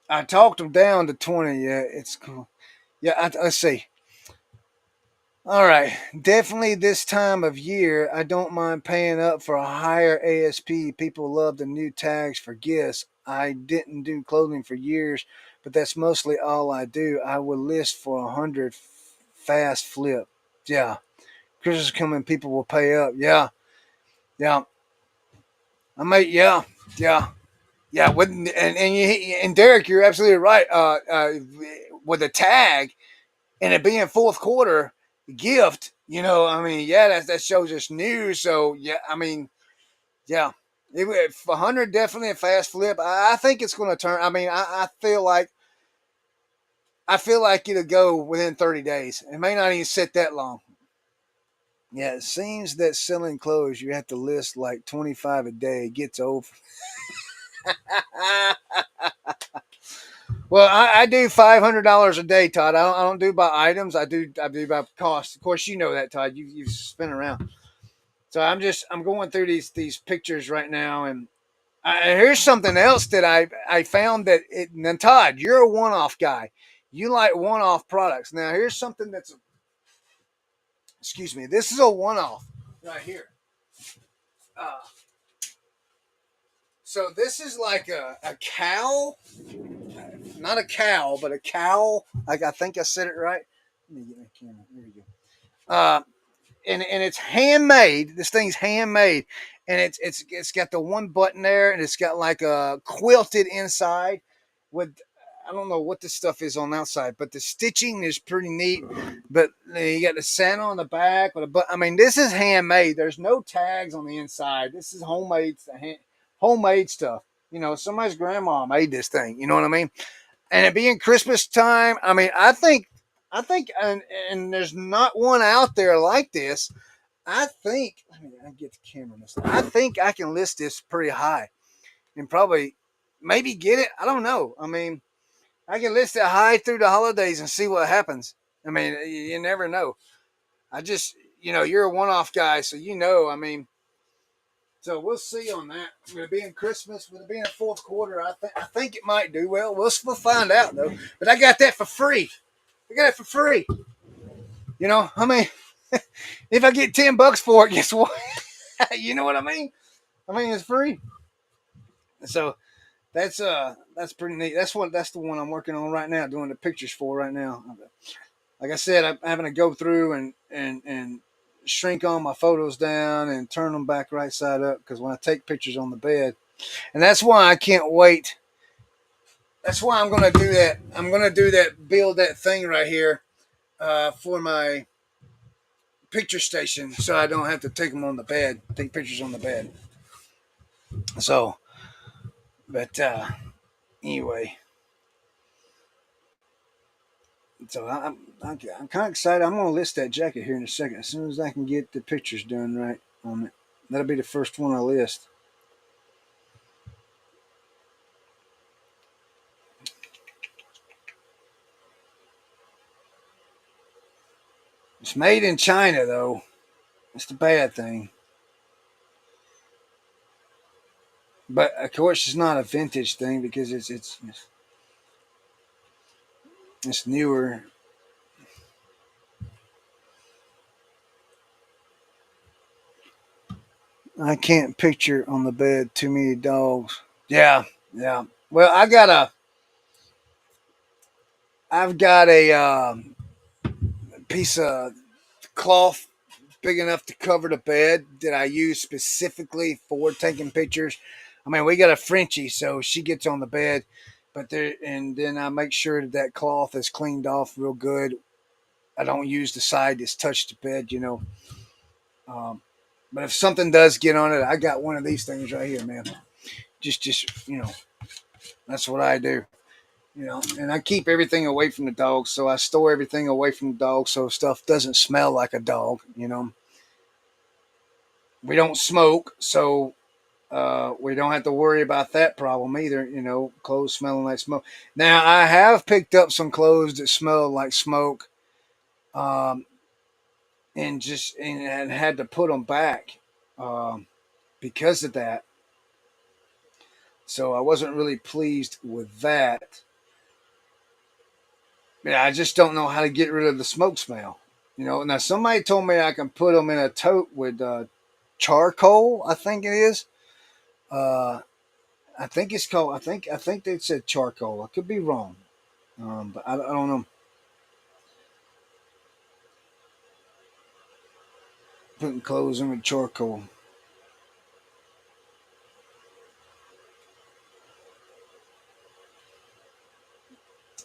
I talked them down to 20. Yeah, it's cool. Yeah, let's see. All right, definitely this time of year, I don't mind paying up for a higher ASP. People love the new tags for gifts. I didn't do clothing for years, but that's mostly all I do. I would list for 100 fast flip. Yeah, Christmas is coming, people will pay up. Yeah, yeah. I might. Yeah, yeah, yeah. And Derek, you're absolutely right. With a tag and it being fourth quarter gift, I mean, yeah, that shows us news. So yeah, I mean, yeah, 100 definitely a fast flip. I think it's going to turn. I mean, I feel like it'll go within 30 days. It may not even sit that long. Yeah, it seems that selling clothes you have to list like 25 a day. It gets old. Well, I do $500 a day, Todd. I don't do by items. I do by cost. Of course, you know that, Todd. You've spent around. So I'm going through these pictures right now, and here's something else that I found that now, Todd, you're a one off guy. You like one off products. Now here's something that's excuse me. This is a one off right here. Uh, so this is like a cow, not a cow, but a cow. Like I think I said it right. Let me get my camera. There we go. And it's handmade. This thing's handmade, and it's got the one button there, and it's got like a quilted inside with. I don't know what this stuff is on the outside, but the stitching is pretty neat. But you got the Santa on the back with a but. I mean, this is handmade. There's no tags on the inside. This is homemade stuff. Somebody's grandma made this thing. You know what I mean? And it being Christmas time, I mean, I think, and there's not one out there like this. I think, let me get the camera on this. I think I can list this pretty high and probably maybe get it. I don't know. I mean, I can list it high through the holidays and see what happens. I mean, you never know. I just, you're a one off guy, so I mean, so we'll see on that. With it being Christmas, with it being fourth quarter, I think it might do well. We'll find out though. But I got that for free. I got it for free. I mean, if I get $10 for it, guess what? You know what I mean? I mean, it's free. So that's pretty neat. That's the one I'm working on right now, doing the pictures for right now. Like I said, I'm having to go through and shrink all my photos down and turn them back right side up because when I take pictures on the bed, and that's why I can't wait. That's why I'm going to do that. I'm going to do that, build that thing right here for my picture station, so I don't have to take them on the bed, take pictures on the bed. So, but anyway, so I'm kind of excited. I'm going to list that jacket here in a second. As soon as I can get the pictures done right on it, that'll be the first one I list. It's made in China, though. That's the bad thing. But of course, it's not a vintage thing because it's newer. I can't picture on the bed too many dogs. Yeah, yeah. Well, I've got a piece of cloth big enough to cover the bed that I use specifically for taking pictures. I mean, we got a Frenchie, so she gets on the bed, but there, and then I make sure that cloth is cleaned off real good. I don't use the side that's touched the bed. Um, but if something does get on it, I got one of these things right here, man. Just that's what I do. And I keep everything away from the dog, so I store everything away from the dog, so stuff doesn't smell like a dog. we don't smoke, so we don't have to worry about that problem either. You know, clothes smelling like smoke. Now I have picked up some clothes that smell like smoke, um, and had to put them back um, because of that. So I wasn't really pleased with that. Yeah, I just don't know how to get rid of the smoke smell. You know, now somebody told me I can put them in a tote with charcoal. I think it is. Uh, I think it's called. I think they said charcoal. I could be wrong, but I don't know. Putting clothes in with charcoal.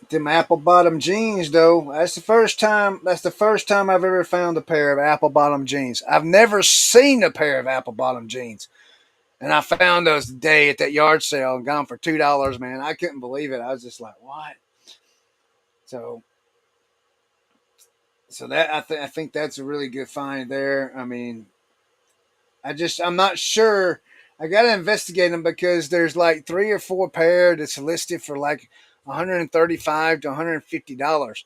Them apple bottom jeans, though. That's the first time. That's the first time I've ever found a pair of apple bottom jeans. I've never seen a pair of apple bottom jeans. And I found those today at that yard sale and got them for $2, man. I couldn't believe it. I was just like, what? So, so that I think that's a really good find there. I mean, I'm not sure. I got to investigate them because there's like three or four pair that's listed for like $135 to $150,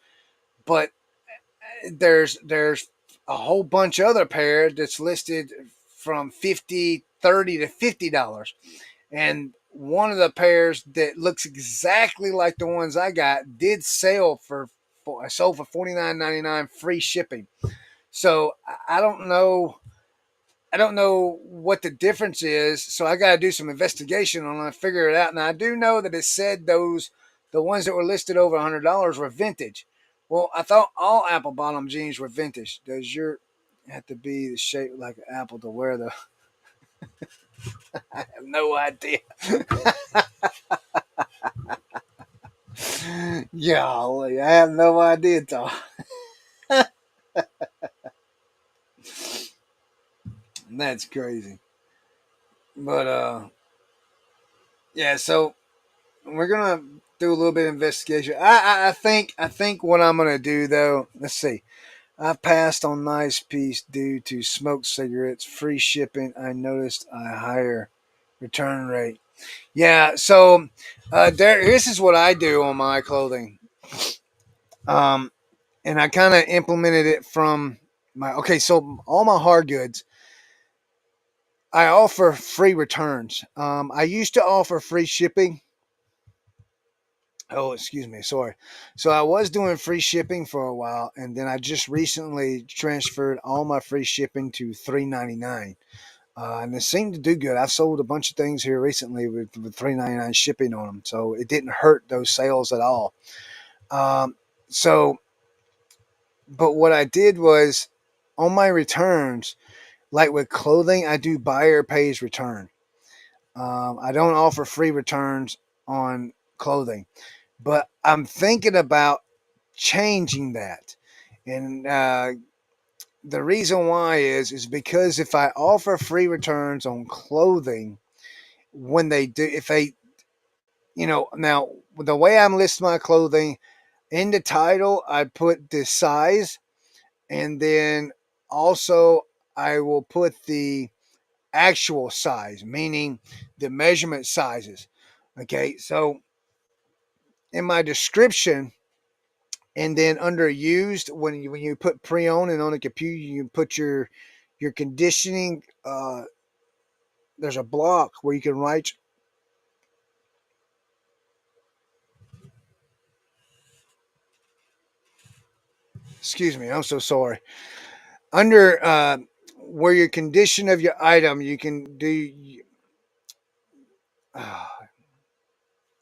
but there's a whole bunch of other pair that's listed from 50, 30 to $50. And one of the pairs that looks exactly like the ones I got did sell for I sold for $49.99 free shipping. So I don't know. I don't know what the difference is, so I got to do some investigation on it and figure it out. And I do know that it said the ones that were listed over $100 were vintage. Well, I thought all apple bottom jeans were vintage. Does your have to be the shape like an apple to wear the? I have no idea. Golly, I have no idea, Tom. That's crazy. But yeah. So we're gonna do a little bit of investigation. I think what I'm gonna do though. Let's see. I passed on Nice Piece due to smoked cigarettes, free shipping. I noticed a higher return rate. Yeah. So this is what I do on my clothing. Um, and I kind of implemented it from my. Okay, so all my hard goods. I offer free returns. I used to offer free shipping. Oh, excuse me. Sorry. So I was doing free shipping for a while, and then I just recently transferred all my free shipping to $3.99, and it seemed to do good. I've sold a bunch of things here recently with $3.99 shipping on them, so it didn't hurt those sales at all. Um, so, but what I did was on my returns, like with clothing, I do buyer pays return. I don't offer free returns on clothing, but I'm thinking about changing that. And the reason why is because if I offer free returns on clothing, when they do, if they, now the way I'm listing my clothing in the title, I put the size, and then also I will put the actual size, meaning the measurement sizes. Okay, so in my description, and then under used, when you put pre-owned and on a computer, you put your conditioning. There's a block where you can write. Excuse me, I'm so sorry. Under where your condition of your item, you can do. Uh,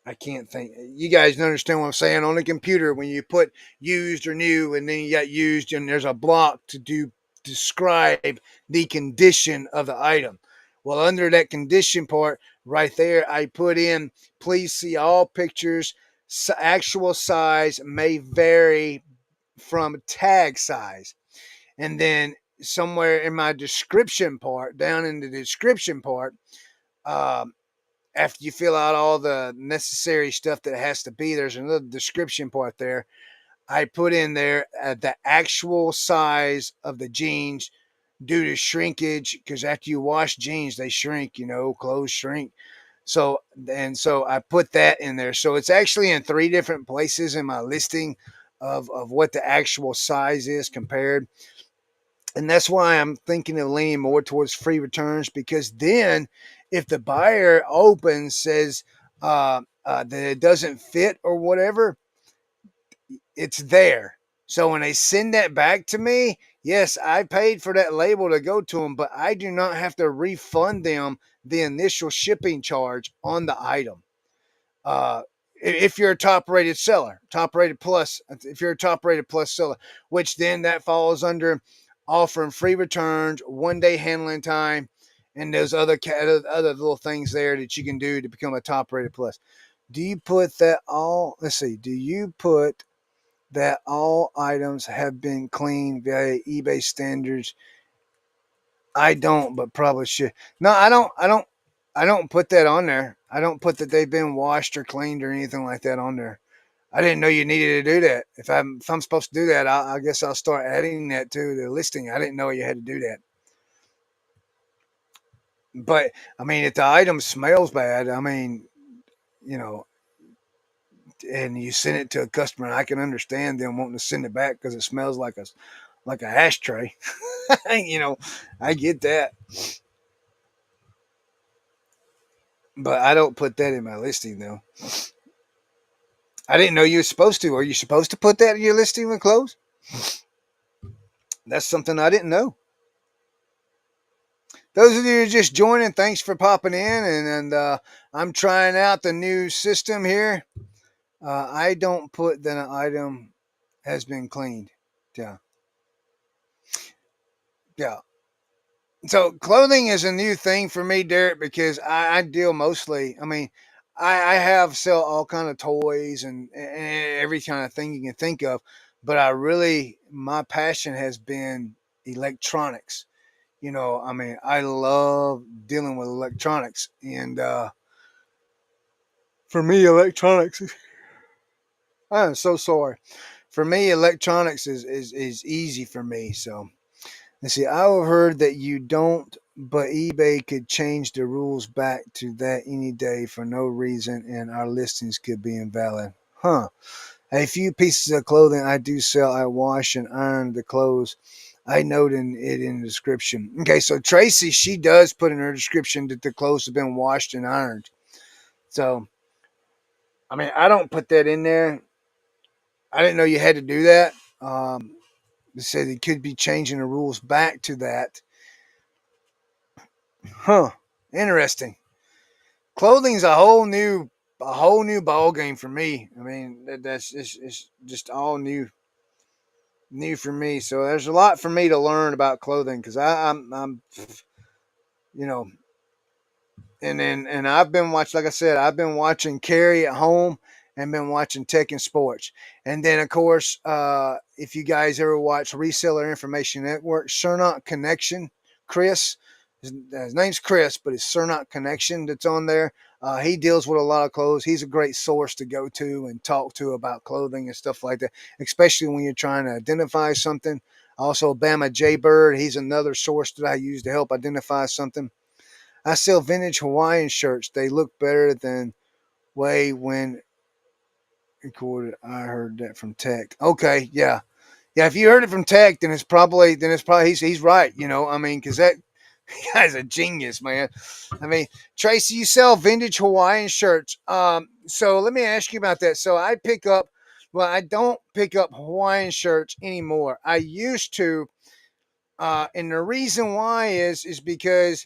I can't think. You guys understand what I'm saying? On the computer, when you put used or new, and then you got used, and there's a block to describe the condition of the item. Well, under that condition part right there, I put in, please see all pictures. Actual size may vary from tag size. And then somewhere in my description part, down in the description part, um, after you fill out all the necessary stuff that has to be, there's another description part there. I put in there the actual size of the jeans due to shrinkage, because after you wash jeans, they shrink, clothes shrink. So I put that in there. So it's actually in three different places in my listing of what the actual size is compared. And that's why I'm thinking of leaning more towards free returns, because then if the buyer opens says that it doesn't fit or whatever, it's there. So when they send that back to me, yes, I paid for that label to go to them, but I do not have to refund them the initial shipping charge on the item. Uh, if you're a top rated seller, top rated plus, if you're a top rated plus seller, which then that falls under offering free returns, 1 day handling time, and those other little things there that you can do to become a top rated plus. Do you put that all? Let's see. Do you put that all items have been cleaned via eBay standards? I don't, but probably should. No, I don't. I don't. I don't put that on there. I don't put that they've been washed or cleaned or anything like that on there. I didn't know you needed to do that. If I'm supposed to do that, I guess I'll start adding that to the listing. I didn't know you had to do that. But I mean, if the item smells bad, I mean, you know, and you send it to a customer, I can understand them wanting to send it back because it smells like a ashtray. you know, I get that, but I don't put that in my listing though. I didn't know you were supposed to. Are you supposed to put that in your listing with clothes? That's something I didn't know. Those of you who are just joining, thanks for popping in. And I'm trying out the new system here. I don't put that an item has been cleaned. Yeah. Yeah. So clothing is a new thing for me, Derek, because I deal mostly. I mean, I have sell all kind of toys and every kind of thing you can think of, but I really my passion has been electronics. I mean, I love dealing with electronics, and for me, electronics. I'm so sorry. For me, electronics is easy for me. So let's see. I've heard that you don't, but eBay could change the rules back to that any day for no reason, and our listings could be invalid. Huh. A few pieces of clothing I do sell, I wash and iron the clothes. I note it in the description. Okay, so Tracy, she does put in her description that the clothes have been washed and ironed. So, I mean, I don't put that in there. I didn't know you had to do that. They said it could be changing the rules back to that. Huh. Interesting. Clothing's a whole new ball game for me. I mean, that's it's just all new for me. So there's a lot for me to learn about clothing because I'm you know and I've been watching, like I said, I've been watching Carrie at home and been watching Tech and Sports. And then, of course, if you guys ever watch Reseller Information Network, Cernot Connection, Chris, his name's Chris, but it's Cernot Connection that's on there. He deals with a lot of clothes. He's a great source to go to and talk to about clothing and stuff like that, especially when you're trying to identify something. Also, Bama J Bird, he's another source that I use to help identify something. I sell vintage Hawaiian shirts. They look better than way when recorded. I heard that from Tech. Okay, yeah, yeah. If you heard it from Tech, then it's probably he's right. I mean, because that guy's a genius, man. I mean, Tracy, you sell vintage Hawaiian shirts. So let me ask you about that. So I pick up. Well, I don't pick up Hawaiian shirts anymore. I used to, and the reason why is because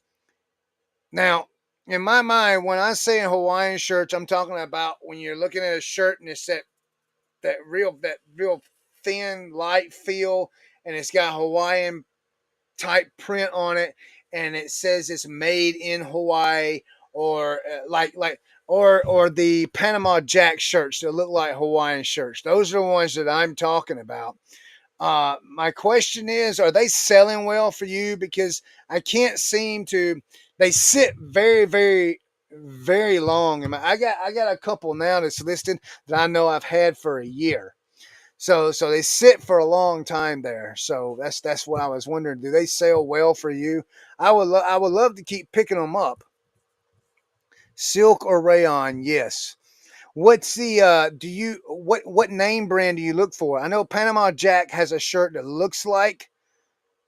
now, in my mind, when I say Hawaiian shirts, I'm talking about when you're looking at a shirt and it's that real thin, light feel, and it's got Hawaiian type print on it, and it says it's made in Hawaii, or or the Panama Jack shirts that look like Hawaiian shirts. Those are the ones that I'm talking about. My question is, are they selling well for you? Because I can't seem to. They sit very, very, very long. I got a couple now that's listed that I know I've had for a year. So they sit for a long time there. So that's what I was wondering. Do they sell well for you? I would love to keep picking them up. Silk or rayon? Yes. What's the do you what name brand do you look for? I know Panama Jack has a shirt that looks like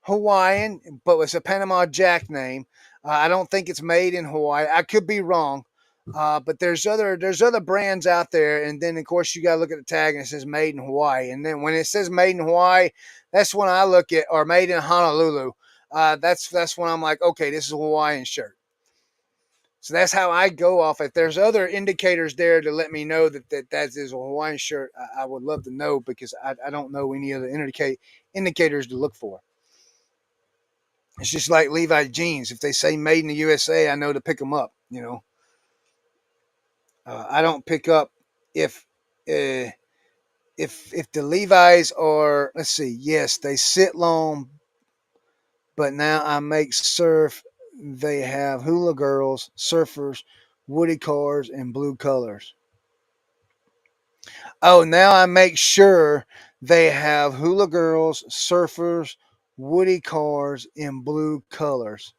Hawaiian, but it's a Panama Jack name. I don't think it's made in Hawaii. I could be wrong. But there's other brands out there, and then of course you gotta look at the tag and it says made in Hawaii. And then when it says made in Hawaii, that's when I look at or made in Honolulu. That's when I'm like, okay, this is a Hawaiian shirt. So that's how I go off. If there's other indicators there to let me know that is a Hawaiian shirt, I would love to know because I don't know any other indicators to look for. It's just like Levi jeans. If they say made in the USA, I know to pick them up. I don't pick up if uh, if the Levi's are, let's see, yes, they sit long, but now I make surf. They have hula girls, surfers, woody cars, and blue colors. Oh, now I make sure they have hula girls, surfers, woody cars in blue colors.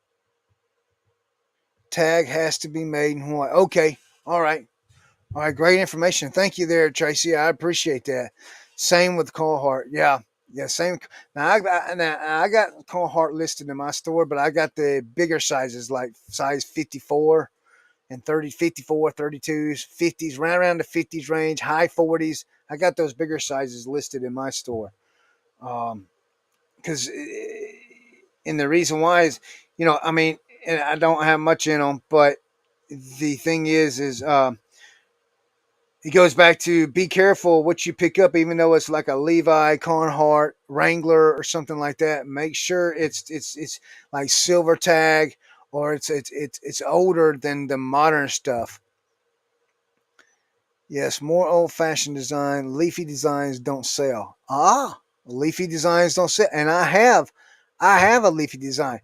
Tag has to be made in Hawaii. Okay. All right. All right. Great information. Thank you there, Tracy. I appreciate that. Same with Carhartt. Yeah. Yeah. Same. Now I got Carhartt listed in my store, but I got the bigger sizes like size 54 and 30, 54, 32s, 50s, right around the 50s range, high 40s. I got those bigger sizes listed in my store. Because, and the reason why is, I mean, and I don't have much in them, but the thing is, it goes back to be careful what you pick up, even though it's like a Levi, Carhartt, Wrangler, or something like that. Make sure it's like silver tag or it's older than the modern stuff. Yes, more old fashioned design. Leafy designs don't sell. Leafy designs don't sell, and I have a leafy design.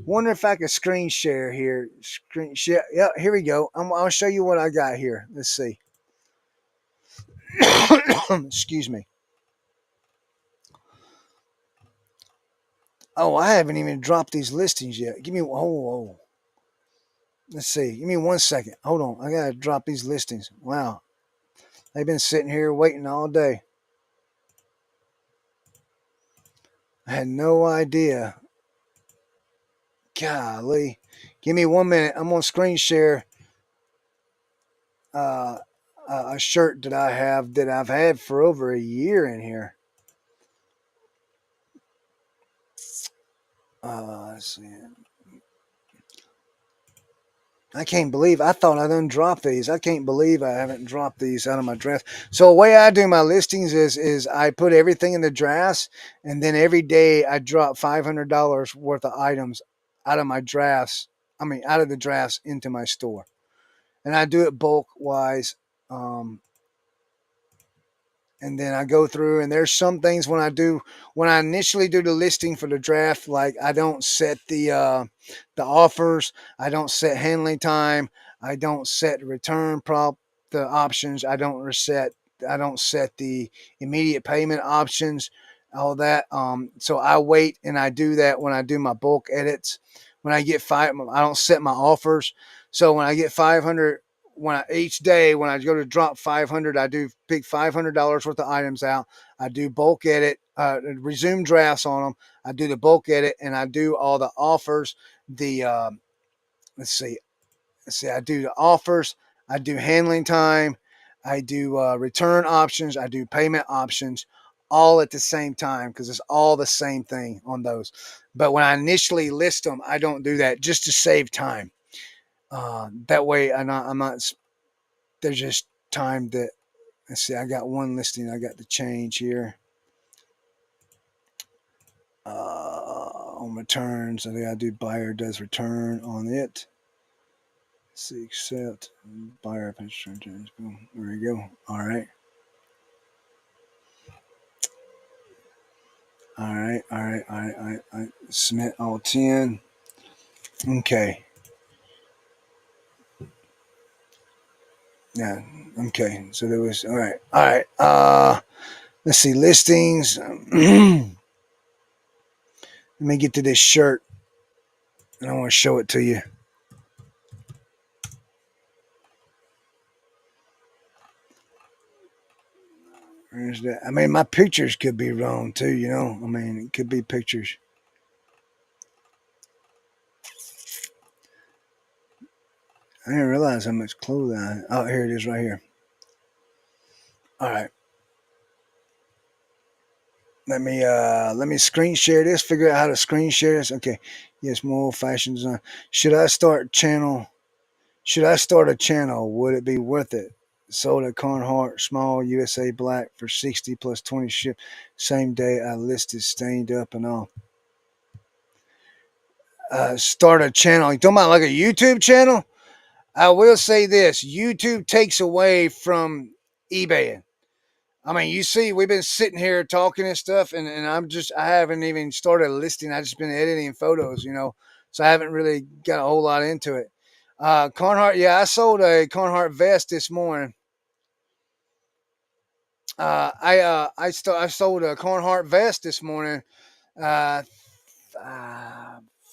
Wonder if I can screen share here. Screen share. Yeah, here we go. I'll show you what I got here. Let's see. Excuse me. Oh, I haven't even dropped these listings yet. Give me oh. Let's see. Give me 1 second. Hold on. I gotta drop these listings. Wow, they've been sitting here waiting all day. I had no idea. Golly. Give me 1 minute. I'm gonna screen share uh, a shirt that I have that I've had for over a year in here. Let's see. I can't believe I thought I done dropped these. I can't believe I haven't dropped these out of my drafts. So the way I do my listings is I put everything in the drafts, and then every day I drop $500 worth of items out of my drafts. I mean, out of the drafts into my store, and I do it bulk wise. Um, and then I go through and there's some things when I initially do the listing for the draft, like I don't set the offers, I don't set handling time, I don't set return prop the options, I don't set the immediate payment options, all that. So I wait and I do that when I do my bulk edits. When I get I don't set my offers. So when I get 500 each day when I go to drop 500, I do pick $500 worth of items out. I do bulk edit, resume drafts on them. I do the bulk edit, and I do all the offers. The let's see, I do the offers. I do handling time. I do return options. I do payment options, all at the same time because it's all the same thing on those. But when I initially list them, I don't do that just to save time. That way, I'm not there's just time that let's see. I got one listing. I got to change here on returns. I think I do buyer does return on it. Let's see, accept buyer returns. Boom. There we go. All right. All right. All right. All right. All right. All right. Submit all 10. Okay. Yeah. Okay. So there was all right. All right. Let's see listings. Let me get to this shirt, and I want to show it to you. Where's that? I mean, my pictures could be wrong too. You know, I mean, it could be pictures. I didn't realize how much clothing I. Oh, here it is, right here. All right. Let me screen share this. Figure out how to screen share this. Okay. Yes, more fashion design. Should I start channel? Should I start a channel? Would it be worth it? Sold at Carnhart, small USA black for 60 plus 20 ship. Same day I listed, stained up and all. Start a channel. You talking about like a YouTube channel? I will say this: YouTube takes away from eBay. I mean, you see, we've been sitting here talking and stuff, and I haven't even started listing. I've just been editing photos, so I haven't really got a whole lot into it. Carnhart, yeah, I sold a Carnhart vest this morning. I sold a Carnhart vest this morning. Uh,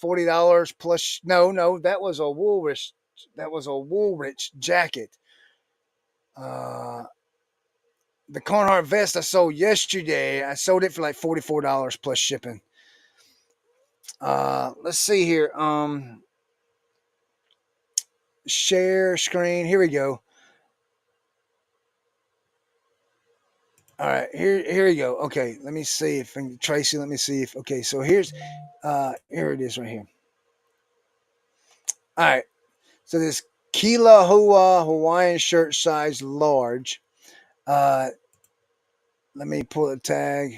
$40 plus. No, that was a Woolrich jacket. Uh, the Carnhart vest I sold yesterday, I sold it for like $44 plus shipping. Let's see here. Share screen. Here we go. All right, here we go. Okay, let me see if Tracy. Let me see if okay. So here it is right here. All right. So this Kila Hua Hawaiian shirt size large. Uh, Let me pull the tag.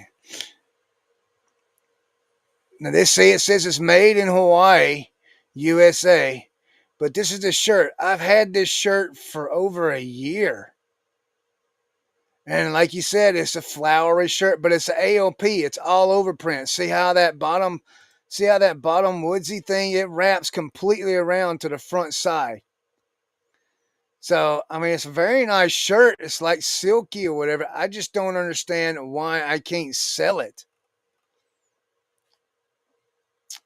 Now it says it's made in Hawaii, USA, but this is the shirt. I've had this shirt for over a year. And like you said, it's a flowery shirt, but it's an AOP. It's all over print. See how that bottom woodsy thing, it wraps completely around to the front side. So, I mean, it's a very nice shirt. It's like silky or whatever. I just don't understand why I can't sell it.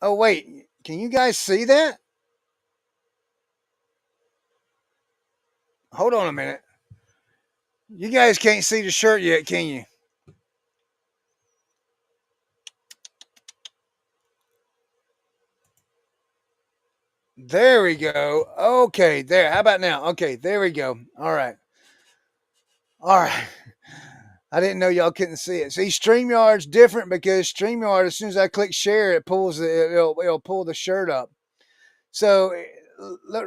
Oh, wait. Can you guys see that? Hold on a minute. You guys can't see the shirt yet, can you? There we go. Okay, there. How about now? Okay, there we go. All right. All right. I didn't know y'all couldn't see it. See, StreamYard's different because StreamYard, as soon as I click share, it'll pull the shirt up. So,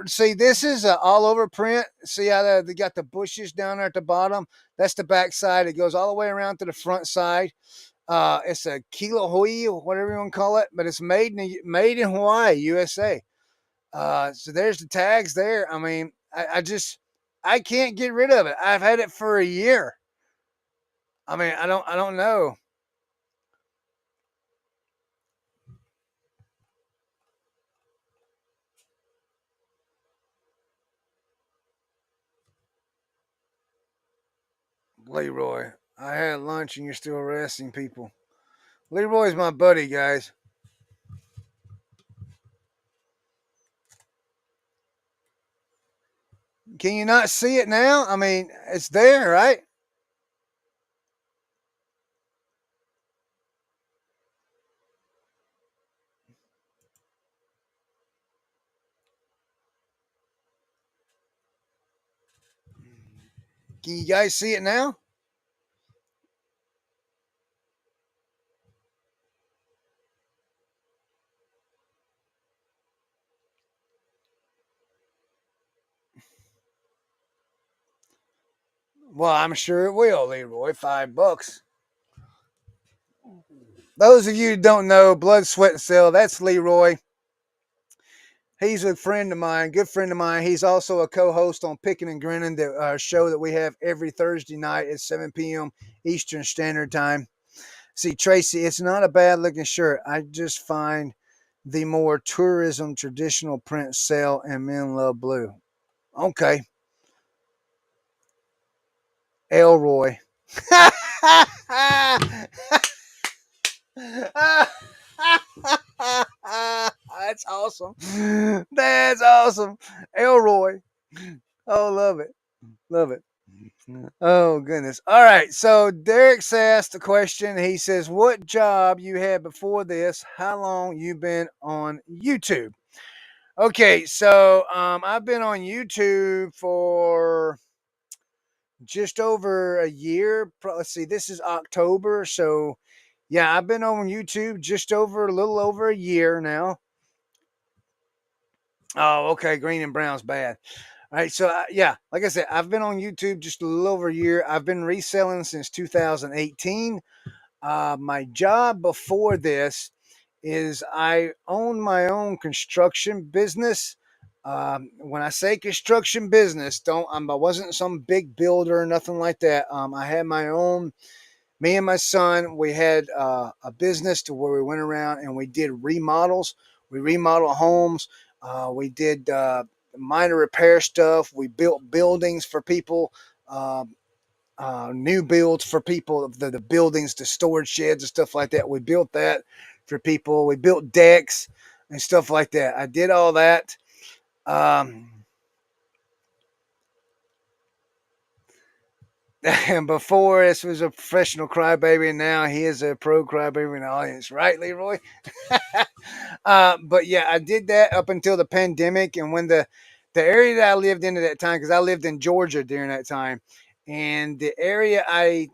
see, this is an all over print. See how they got the bushes down there at the bottom? That's the back side. It goes all the way around to the front side. It's a kilo hui or whatever you want to call it, but it's made in Hawaii, USA. So there's the tags there. I mean, I can't get rid of it. I've had it for a year. I mean, I don't know. Leroy, I had lunch and you're still arresting people. Leroy's my buddy, guys. Can you not see it now? I mean, it's there, right? Can you guys see it now? Well, I'm sure it will, Leroy. $5. Those of you who don't know, Blood, Sweat, and Sell, that's Leroy. He's a friend of mine, good friend of mine. He's also a co-host on Picking and Grinning, the show that we have every Thursday night at 7 p.m. Eastern Standard Time. See, Tracy, it's not a bad looking shirt. I just find the more tourism traditional print sell and men love blue. Okay. Elroy. That's awesome. That's awesome. Elroy. Oh, love it. Love it. Oh goodness. All right. So Derek's asked the question. He says, "What job you had before this? How long you been on YouTube?" Okay, so I've been on YouTube for just over a year. Let's see, this is October, so yeah, I've been on YouTube just over a little over a year now. Oh, okay, green and brown's bad. All right, so yeah, like I said, I've been on YouTube just a little over a year. I've been reselling since 2018. My job before this is I own my own construction business. When I say construction business, I wasn't some big builder or nothing like that. I had my own. Me and my son, we had a business to where we went around and we did remodels. We remodel homes. We did minor repair stuff. We built buildings for people. Uh, New builds for people, the buildings, the storage sheds and stuff like that. We built that for people. We built decks and stuff like that. I did all that. Um, and before this was a professional crybaby, and now he is a pro crybaby in the audience, right, Leroy? But yeah, I did that up until the pandemic, and when the area that I lived in at that time, because I lived in Georgia during that time, and the area I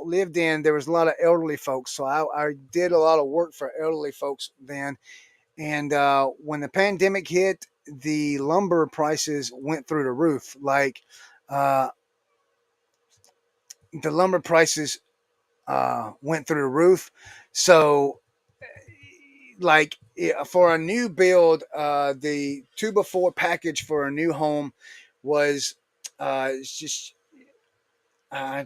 lived in, there was a lot of elderly folks, so I did a lot of work for elderly folks then. And when the pandemic hit, the lumber prices went through the roof. Like uh, the lumber prices went through the roof. So like for a new build, the 2 before package for a new home was it's just uh,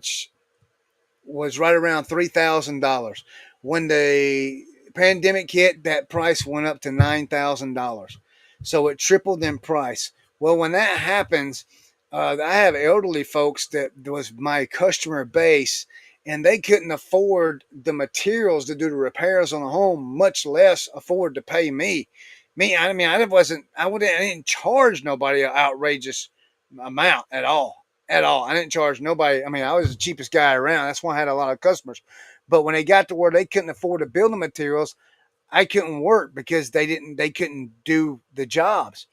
was right around $3,000. When the pandemic hit, that price went up to $9,000. So it tripled in price. Well, when that happens, I have elderly folks that was my customer base, and they couldn't afford the materials to do the repairs on the home, much less afford to pay me. I mean, I didn't charge nobody an outrageous amount at all at all. I didn't charge nobody. I mean, I was the cheapest guy around. That's why I had a lot of customers. But when they got to where they couldn't afford the building materials, I couldn't work because they couldn't do the jobs.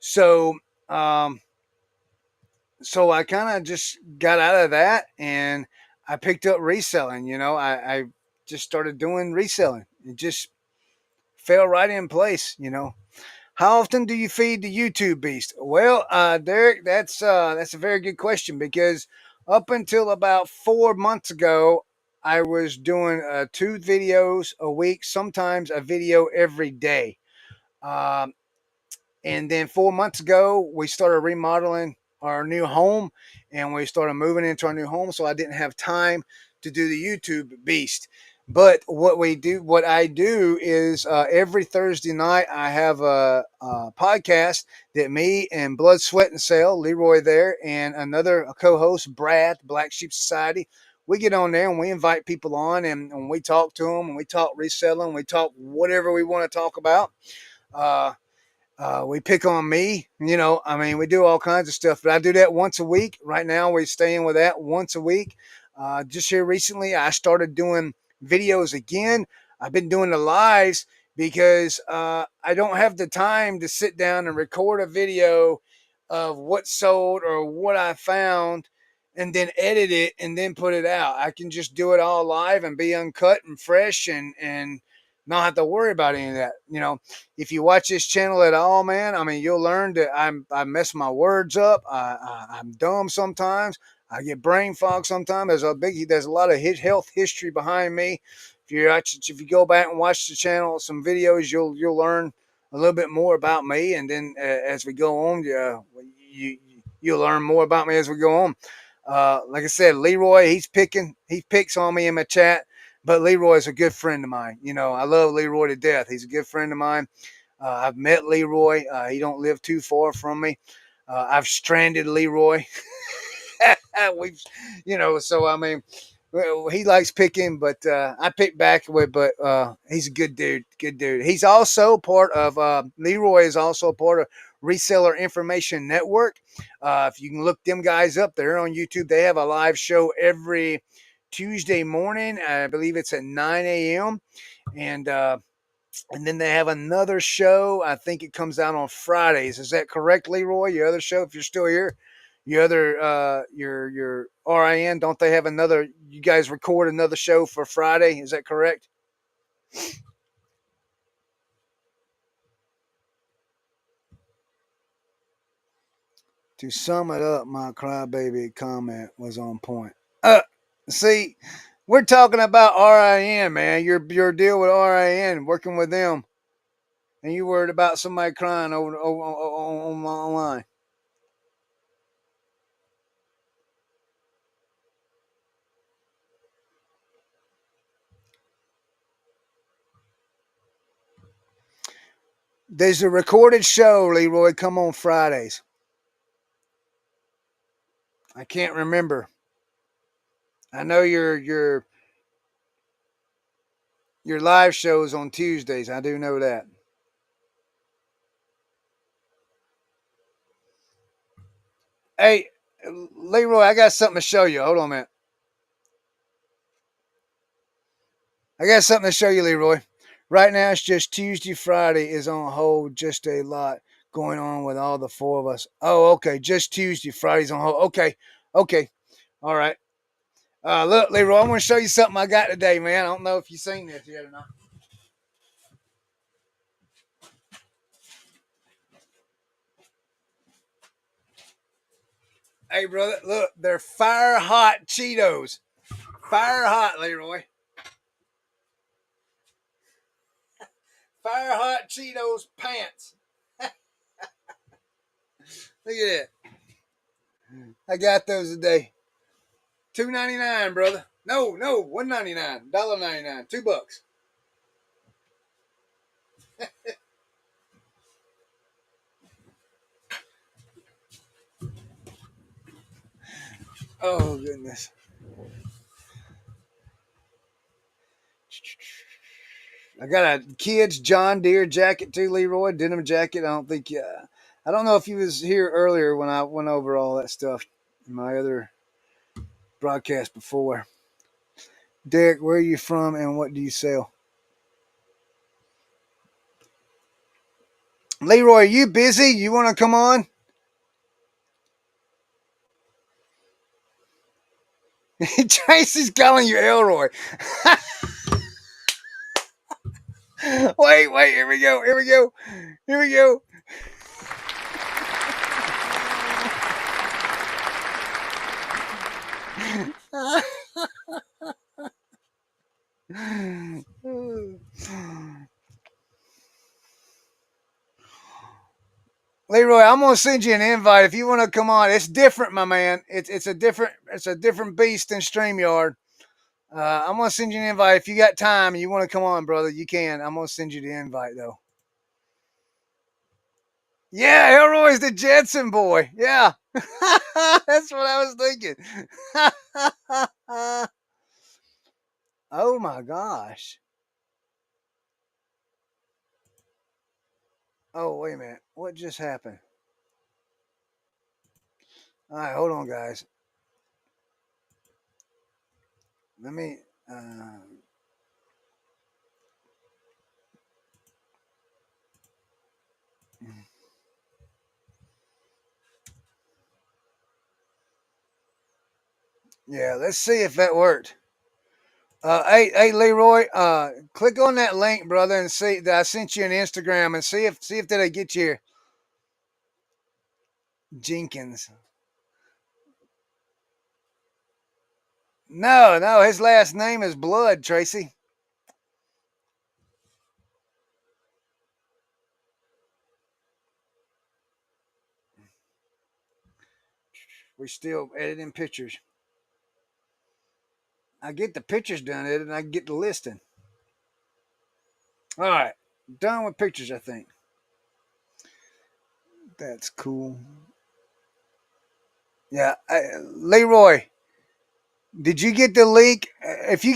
So um, so I kind of just got out of that and I picked up reselling. I just started doing reselling. It just fell right in place. How often do you feed the YouTube beast? Well, Derek, that's a very good question because up until about 4 months ago, I was doing 2 videos a week, sometimes a video every day. Um, and then 4 months ago, we started remodeling our new home and we started moving into our new home. So I didn't have time to do the YouTube beast. But what I do is every Thursday night, I have a podcast that me and Blood, Sweat, and Sale, Leroy there, and another co host, Brad, Black Sheep Society. We get on there and we invite people on and we talk to them and we talk reselling, we talk whatever we want to talk about. Uh, we pick on me, I mean, we do all kinds of stuff, but I do that once a week. Right now, we're staying with that once a week. Just here recently, I started doing videos again. I've been doing the lives because I don't have the time to sit down and record a video of what sold or what I found and then edit it and then put it out. I can just do it all live and be uncut and fresh and not have to worry about any of that. If you watch this channel at all, man, I mean, you'll learn that I mess my words up. I'm dumb sometimes. I get brain fog sometimes. There's a lot of health history behind me. If you go back and watch the channel, some videos, you'll learn a little bit more about me. And then as we go on, you'll learn more about me as we go on. Like I said, Leroy, he picks on me in my chat. But Leroy is a good friend of mine. I love Leroy to death. He's a good friend of mine. I've met Leroy. He don't live too far from me. I've stranded Leroy. We've, so I mean, Well, he likes picking, but I pick back with. But he's a good dude. Good dude. He's also part of. Leroy is also part of Reseller Information Network. If you can look them guys up, they're on YouTube. They have a live show every Tuesday morning. I believe it's at 9 a.m. and and then they have another show. I think it comes out on Fridays. Is that correct, Leroy? Your other show, if you're still here, your other your RIN, don't they have another? You guys record another show for Friday? Is that correct? To sum it up, my crybaby comment was on point. See, we're talking about RIN, man. Your deal with RIN, working with them, and you worried about somebody crying over on online. There's a recorded show, Leroy. Come on Fridays. I can't remember. I know your live shows on Tuesdays. I do know that. Hey, Leroy, I got something to show you. Hold on a minute. I got something to show you, Leroy. Right now, it's just Tuesday, Friday is on hold. Just a lot going on with all the four of us. Oh, okay. Just Tuesday, Friday's on hold. Okay, okay, all right. Look, Leroy, I'm going to show you something I got today, man. I don't know if you've seen this yet or not. Hey, brother, look, they're fire hot Cheetos. Fire hot, Leroy. Fire hot Cheetos pants. Look at that. I got those today. $2.99, brother. No, $1.99. $1.99. $2. Oh goodness. I got a kid's John Deere jacket too, Leroy. Denim jacket. I don't know if he was here earlier when I went over all that stuff in my other broadcast before. Derek, where are you from and what do you sell? Leroy, are you busy? You want to come on? Tracy's calling you Elroy. Wait, here we go, here we go, here we go. Leroy, I'm gonna send you an invite if you want to come on. It's different, my man. It's a different beast than Streamyard. I'm gonna send you an invite if you got time and you want to come on, brother. You can. I'm gonna send you the invite though. Yeah, Elroy's the Jetson boy. Yeah, that's what I was thinking. Oh my gosh. Oh wait a minute. What just happened? All right, hold on, guys. Let me. Uh, yeah, let's see if that worked. Hey, Leroy. Click on that link, brother, and see that I sent you an Instagram, and see if that'll get you Jenkins. No, his last name is Blood, Tracy. We're still editing pictures. I get the pictures done, edited, and I get the listing. All right, done with pictures. I think that's cool. Yeah, Leroy. Did you get the link? If you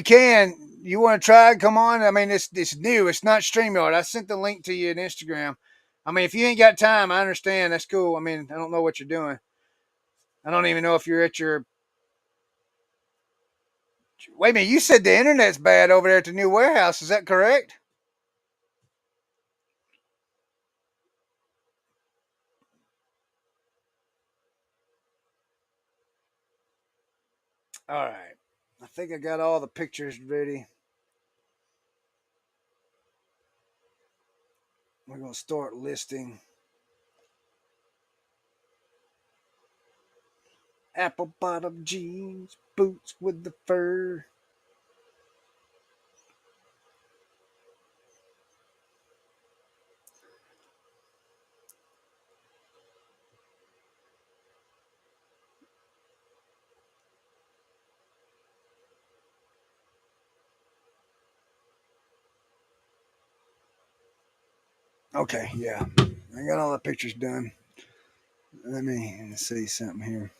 can, you want to try it? Come on. I mean, it's new. It's not StreamYard. I sent the link to you in Instagram. I mean, if you ain't got time, I understand. That's cool. I mean, I don't know what you're doing. I don't even know if you're at your. Wait a minute. You said the internet's bad over there at the new warehouse. Is that correct? All right. I think I got all the pictures ready. We're gonna start listing apple bottom jeans, boots with the fur. Okay, yeah, I got all the pictures done. Let me see something here.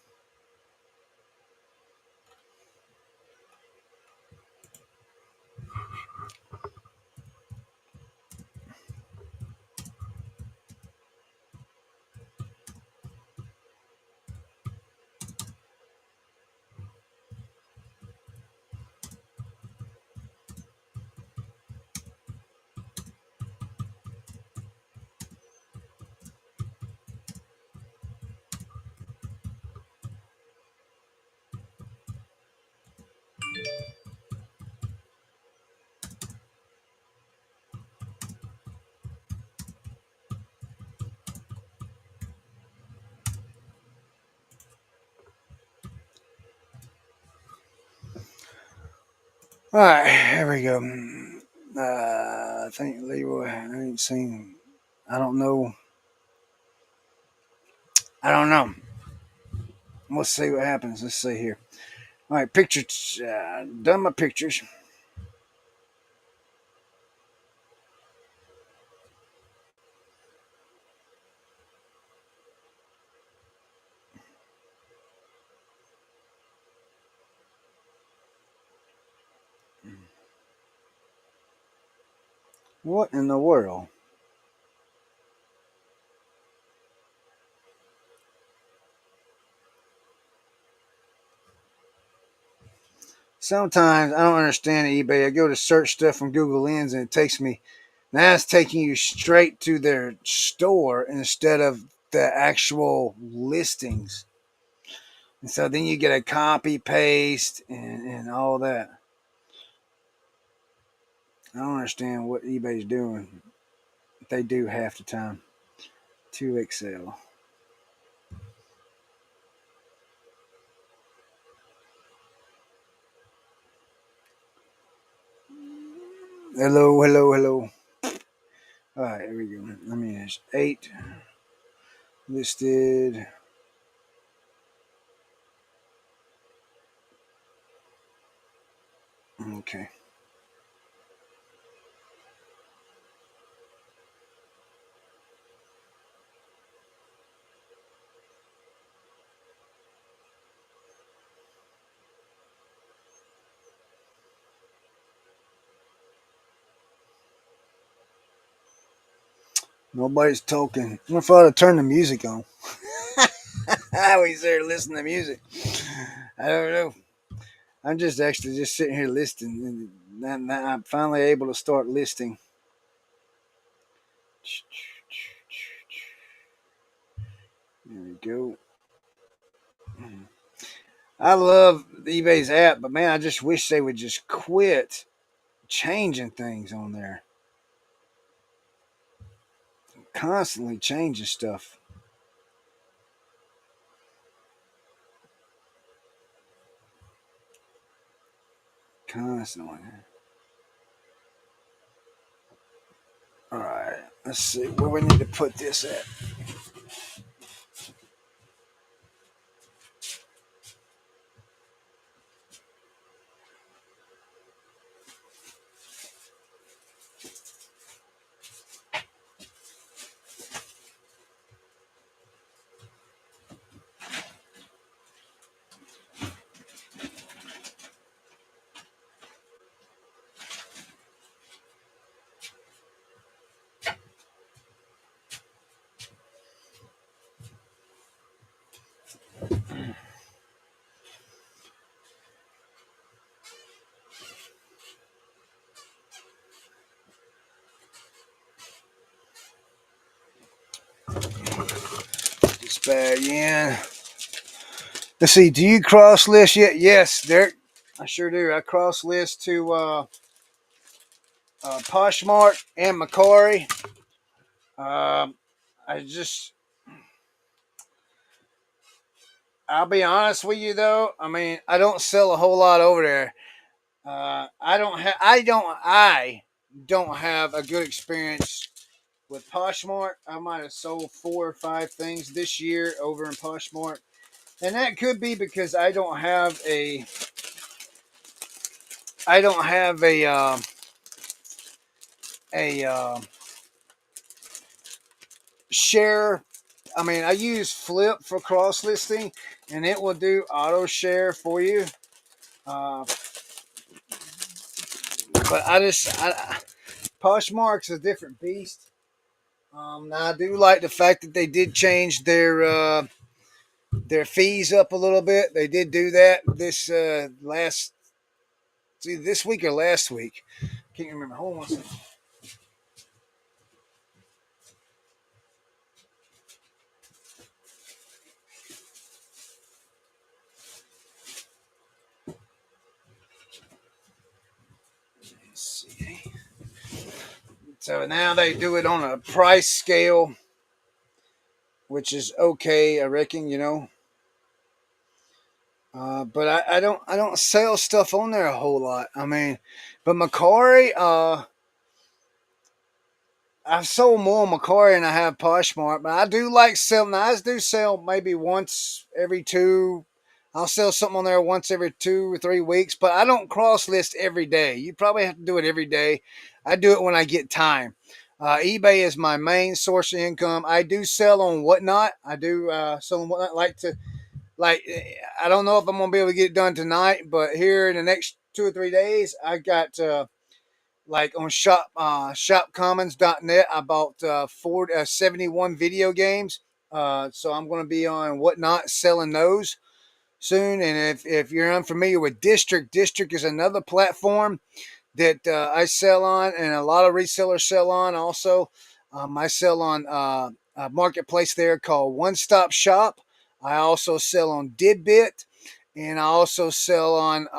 All right, here we go. I think Leroy. I ain't seen. I don't know. I don't know. We'll see what happens. Let's see here. All right, pictures. Done my pictures. What in the world? Sometimes I don't understand eBay. I go to search stuff from Google Lens and it takes me. Now it's taking you straight to their store instead of the actual listings. And so then you get a copy paste and all that. I don't understand what eBay's doing. They do half the time. 2XL. Hello, hello, hello. All right, here we go. I mean, it's 8 listed. Okay. Nobody's talking. I thought I'd turn the music on. I always there listening to music. I don't know. I'm just actually just sitting here listing, and now I'm finally able to start listing. There we go. I love eBay's app, but man, I just wish they would just quit changing things on there. Constantly changing stuff. Constantly. All right. Let's see where we need to put this at. bag in. Let's see. Do you cross list yet? Yes, Derek. I sure do. I cross list to Poshmark and Macquarie. Um, I just, I'll be honest with you though. I mean, I don't sell a whole lot over there. I don't have a good experience with Poshmark. I might have sold 4 or 5 things this year over in Poshmark, and that could be because I don't have a share. I mean, I use Flip for cross listing, and it will do auto share for you. Uh, but Poshmark's a different beast. Now I do like the fact that they did change their fees up a little bit. They did do that this week or last week. Can't remember. Hold on one second. Let's see. So now they do it on a price scale, which is okay, I reckon. But I don't sell stuff on there a whole lot. I mean, but Macquarie, I've sold more Macquarie than I have Poshmark, but I do like selling. I do sell maybe once every two. I'll sell something on there once every 2 or 3 weeks, but I don't cross list every day. You probably have to do it every day. I do it when I get time. eBay is my main source of income. I do sell on Whatnot. I do sell on Whatnot. Like I don't know if I'm gonna be able to get it done tonight, but here in the next 2 or 3 days, I got like on shopcommons.net. I bought 71 video games. So I'm going to be on Whatnot selling those soon. And if you're unfamiliar with District is another platform that I sell on, and a lot of resellers sell on also. I sell on a marketplace there called One Stop Shop. I also sell on Didbit, and I also sell on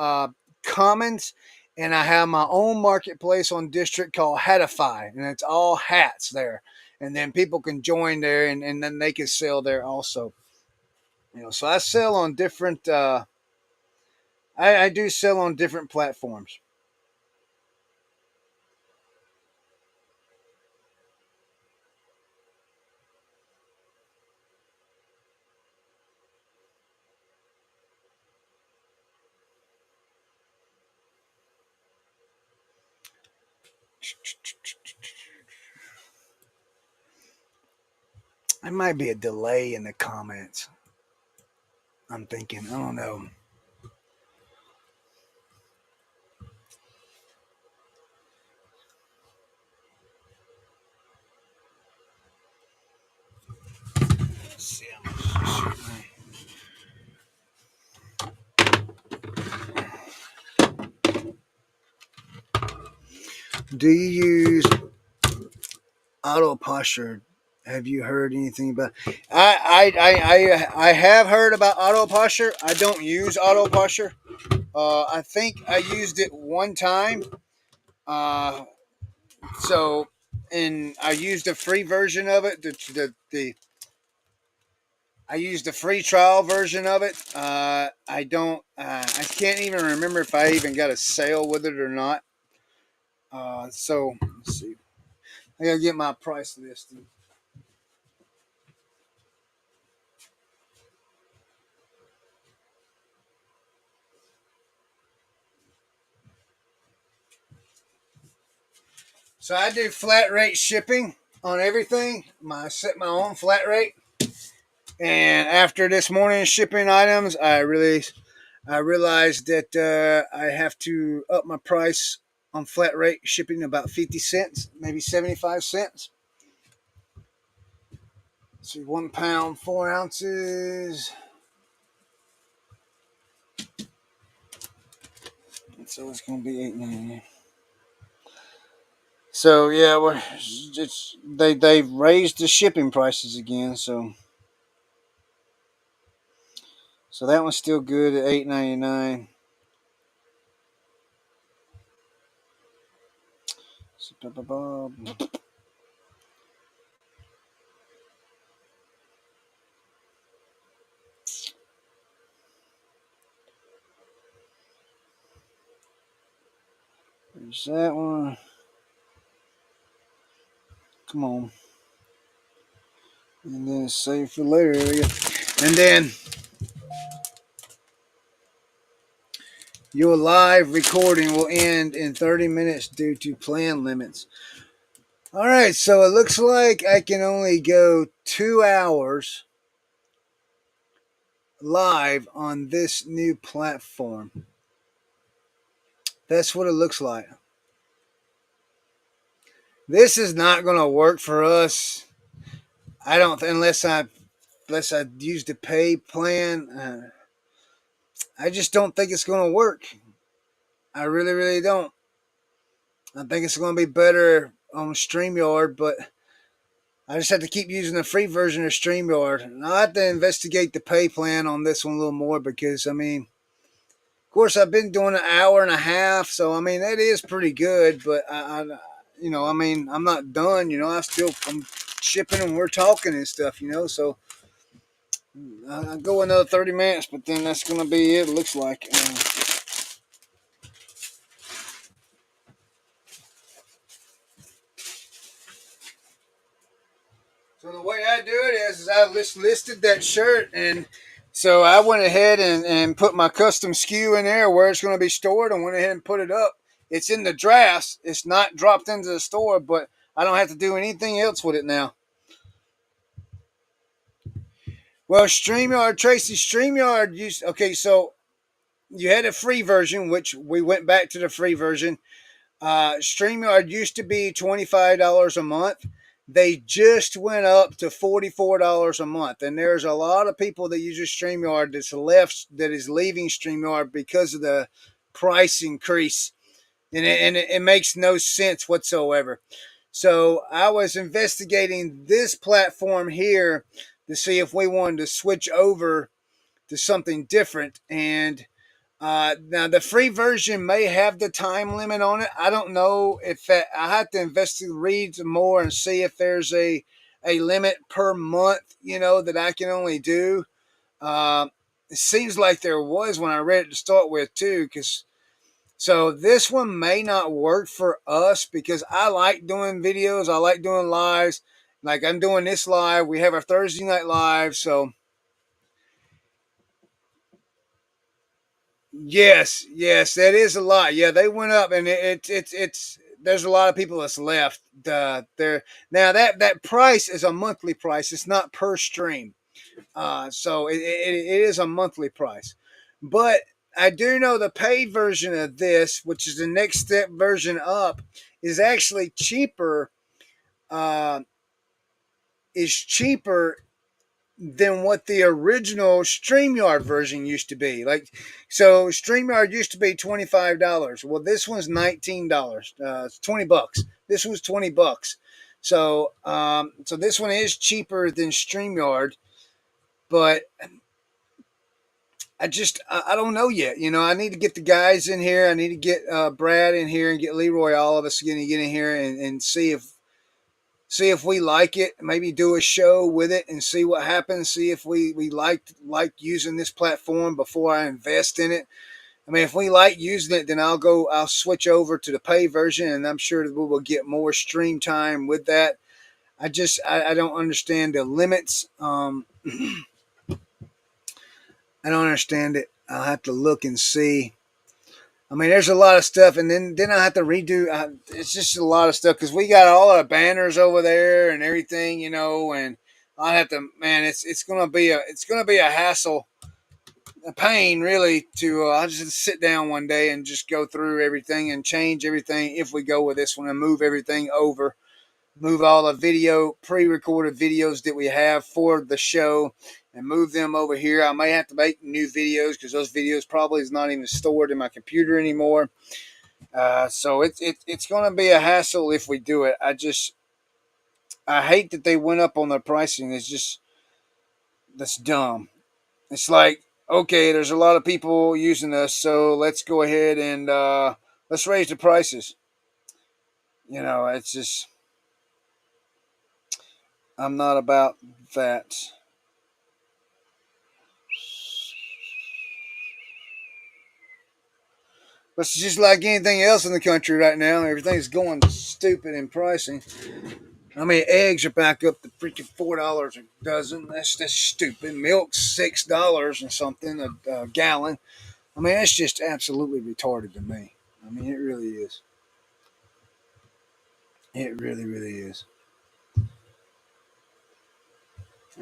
Commons, and I have my own marketplace on District called Hatify, and it's all hats there. And then people can join there, and then they can sell there also. So I sell on different. I do sell on different platforms. There might be a delay in the comments. I'm thinking. I don't know. Let's see how much. Do you use auto posture? Have you heard anything about? I have heard about auto posture. I don't use auto posture. I think I used it one time. Uh, so, and I used a free version of it. The I used the free trial version of it. I don't. I can't even remember if I even got a sale with it or not. So let's see. I gotta get my price listing. So I do flat rate shipping on everything. I set my own flat rate. And after this morning shipping items, I realized that I have to up my price on flat rate shipping about 50 cents, maybe 75 cents. Let's see, 1 pound, 4 ounces. So it's gonna be 8.90. So yeah, they've raised the shipping prices again. So So that one's still good at $8.99. There's that one. Come on. And then save for later area. And then your live recording will end in 30 minutes due to plan limits. All right, so it looks like I can only go 2 hours live on this new platform. That's what it looks like. This is not going to work for us. I don't, unless I use the pay plan. I just don't think it's going to work. I really, really don't. I think it's going to be better on StreamYard, but I just have to keep using the free version of StreamYard. And I'll have to investigate the pay plan on this one a little more because, I mean, of course, I've been doing an hour and a half, so, I mean, that is pretty good, but, I mean, I'm not done, I'm shipping and we're talking and stuff, so I'll go another 30 minutes, but then that's going to be it looks like. So the way I do it is I listed that shirt, and so I went ahead and put my custom SKU in there where it's going to be stored, and went ahead and put it up. It's in the drafts. It's not dropped into the store, but I don't have to do anything else with it now. Well, StreamYard, Tracy, StreamYard used, okay, so you had a free version, which we went back to the free version. StreamYard used to be $25 a month. They just went up to $44 a month. And there's a lot of people that use StreamYard that is leaving StreamYard because of the price increase. And it makes no sense whatsoever. So I was investigating this platform here to see if we wanted to switch over to something different. And now the free version may have the time limit on it. I don't know if that. I have to investigate, read some more, and see if there's a limit per month. That I can only do. Uh, it seems like there was when I read it to start with too. So this one may not work for us because I like doing videos. I like doing lives. Like I'm doing this live. We have our Thursday night live. So yes, that is a lot. Yeah, they went up, and it's there's a lot of people that's left. There now that price is a monthly price. It's not per stream. So it is a monthly price, but I do know the paid version of this, which is the next step version up, is actually cheaper. Uh, is cheaper than what the original StreamYard version used to be. So StreamYard used to be $25. Well, this one's $19. It's $20. This one's $20. So this one is cheaper than StreamYard, but I don't know yet. I need to get the guys in here. I need to get Brad in here and get Leroy. All of us going to get in here and see if we like it, maybe do a show with it and see what happens. See if we like using this platform before I invest in it. I mean, if we like using it, then I'll switch over to the pay version, and I'm sure that we will get more stream time with that. I don't understand the limits. I don't understand it. I'll have to look and see. I mean, there's a lot of stuff, and then I have to redo. It's just a lot of stuff because we got all our banners over there and everything, and I have to. Man, it's gonna be a hassle, a pain, really. I'll just sit down one day and just go through everything and change everything if we go with this one and move everything over. Move all the pre-recorded videos that we have for the show, and move them over here. I may have to make new videos because those videos probably is not even stored in my computer anymore. So it's going to be a hassle if we do it. I hate that they went up on their pricing. That's dumb. It's like okay, there's a lot of people using us, so let's go ahead and let's raise the prices. It's just I'm not about that. But it's just like anything else in the country right now. Everything's going stupid in pricing. I mean, eggs are back up to freaking $4 a dozen. That's stupid. Milk's $6 and something a gallon. I mean, that's just absolutely retarded to me. I mean, it really is. It really, really is.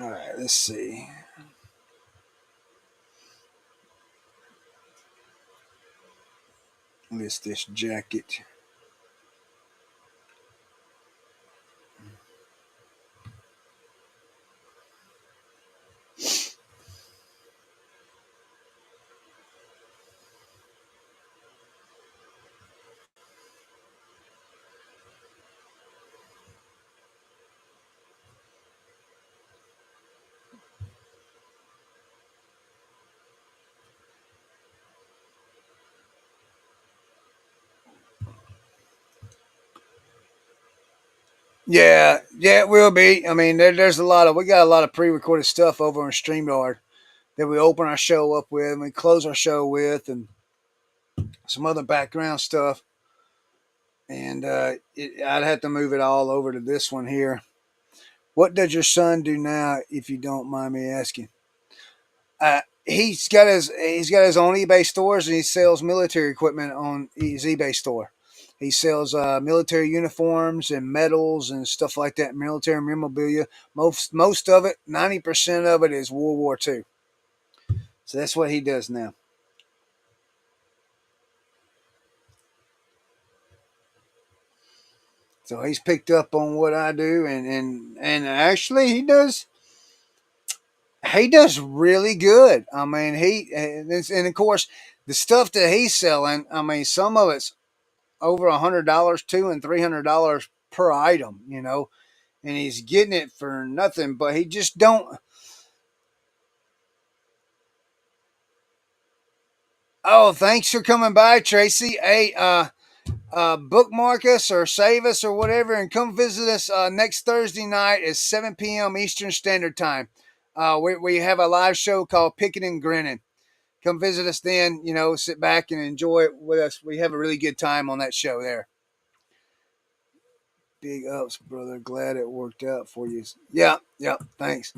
All right, let's see. List this jacket. Yeah, yeah, it will be. I mean, there's we got a lot of pre-recorded stuff over on StreamYard that we open our show up with, and we close our show with, and some other background stuff. And I'd have to move it all over to this one here. What does your son do now, if you don't mind me asking? He's got his own eBay stores, and he sells military equipment on his eBay store. He sells military uniforms and medals and stuff like that, military memorabilia. Most of it, 90% of it, is World War II. So that's what he does now. So he's picked up on what I do, and actually he does really good. I mean, and of course the stuff that he's selling. I mean, some of it's over $100, $200 and $300 per item. And he's getting it for nothing. But he just don't. Oh, thanks for coming by, Tracy. Hey, bookmark us or save us or whatever, and come visit us next Thursday night at 7 p.m. Eastern Standard Time. We have a live show called Picking and Grinning. Come visit us then. Sit back and enjoy it with us. We have a really good time on that show there. Big ups, brother. Glad it worked out for you. Yeah, yeah. Thanks.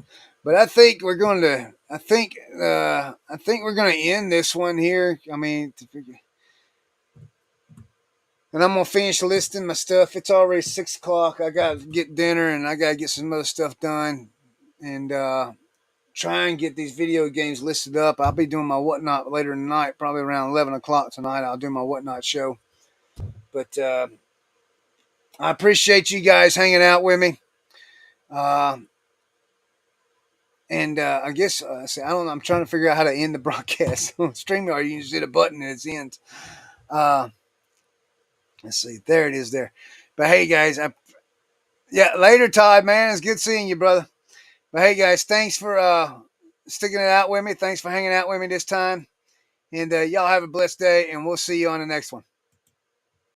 But I think we're going to. I think we're going to end this one here. I mean, and I'm gonna finish listing my stuff. It's already 6 o'clock. I got to get dinner and I got to get some other stuff done, and try and get these video games listed up. I'll be doing my whatnot later tonight, probably around 11 o'clock tonight. I'll do my whatnot show. But I appreciate you guys hanging out with me. Uh, and I guess I don't know. I'm trying to figure out how to end the broadcast on StreamYard. You just hit a button and it ends. Uh, let's see. There it is. There. But hey, guys. Yeah. Later, Todd. Man, it's good seeing you, brother. But hey, guys. Thanks for sticking it out with me. Thanks for hanging out with me this time. And y'all have a blessed day. And we'll see you on the next one.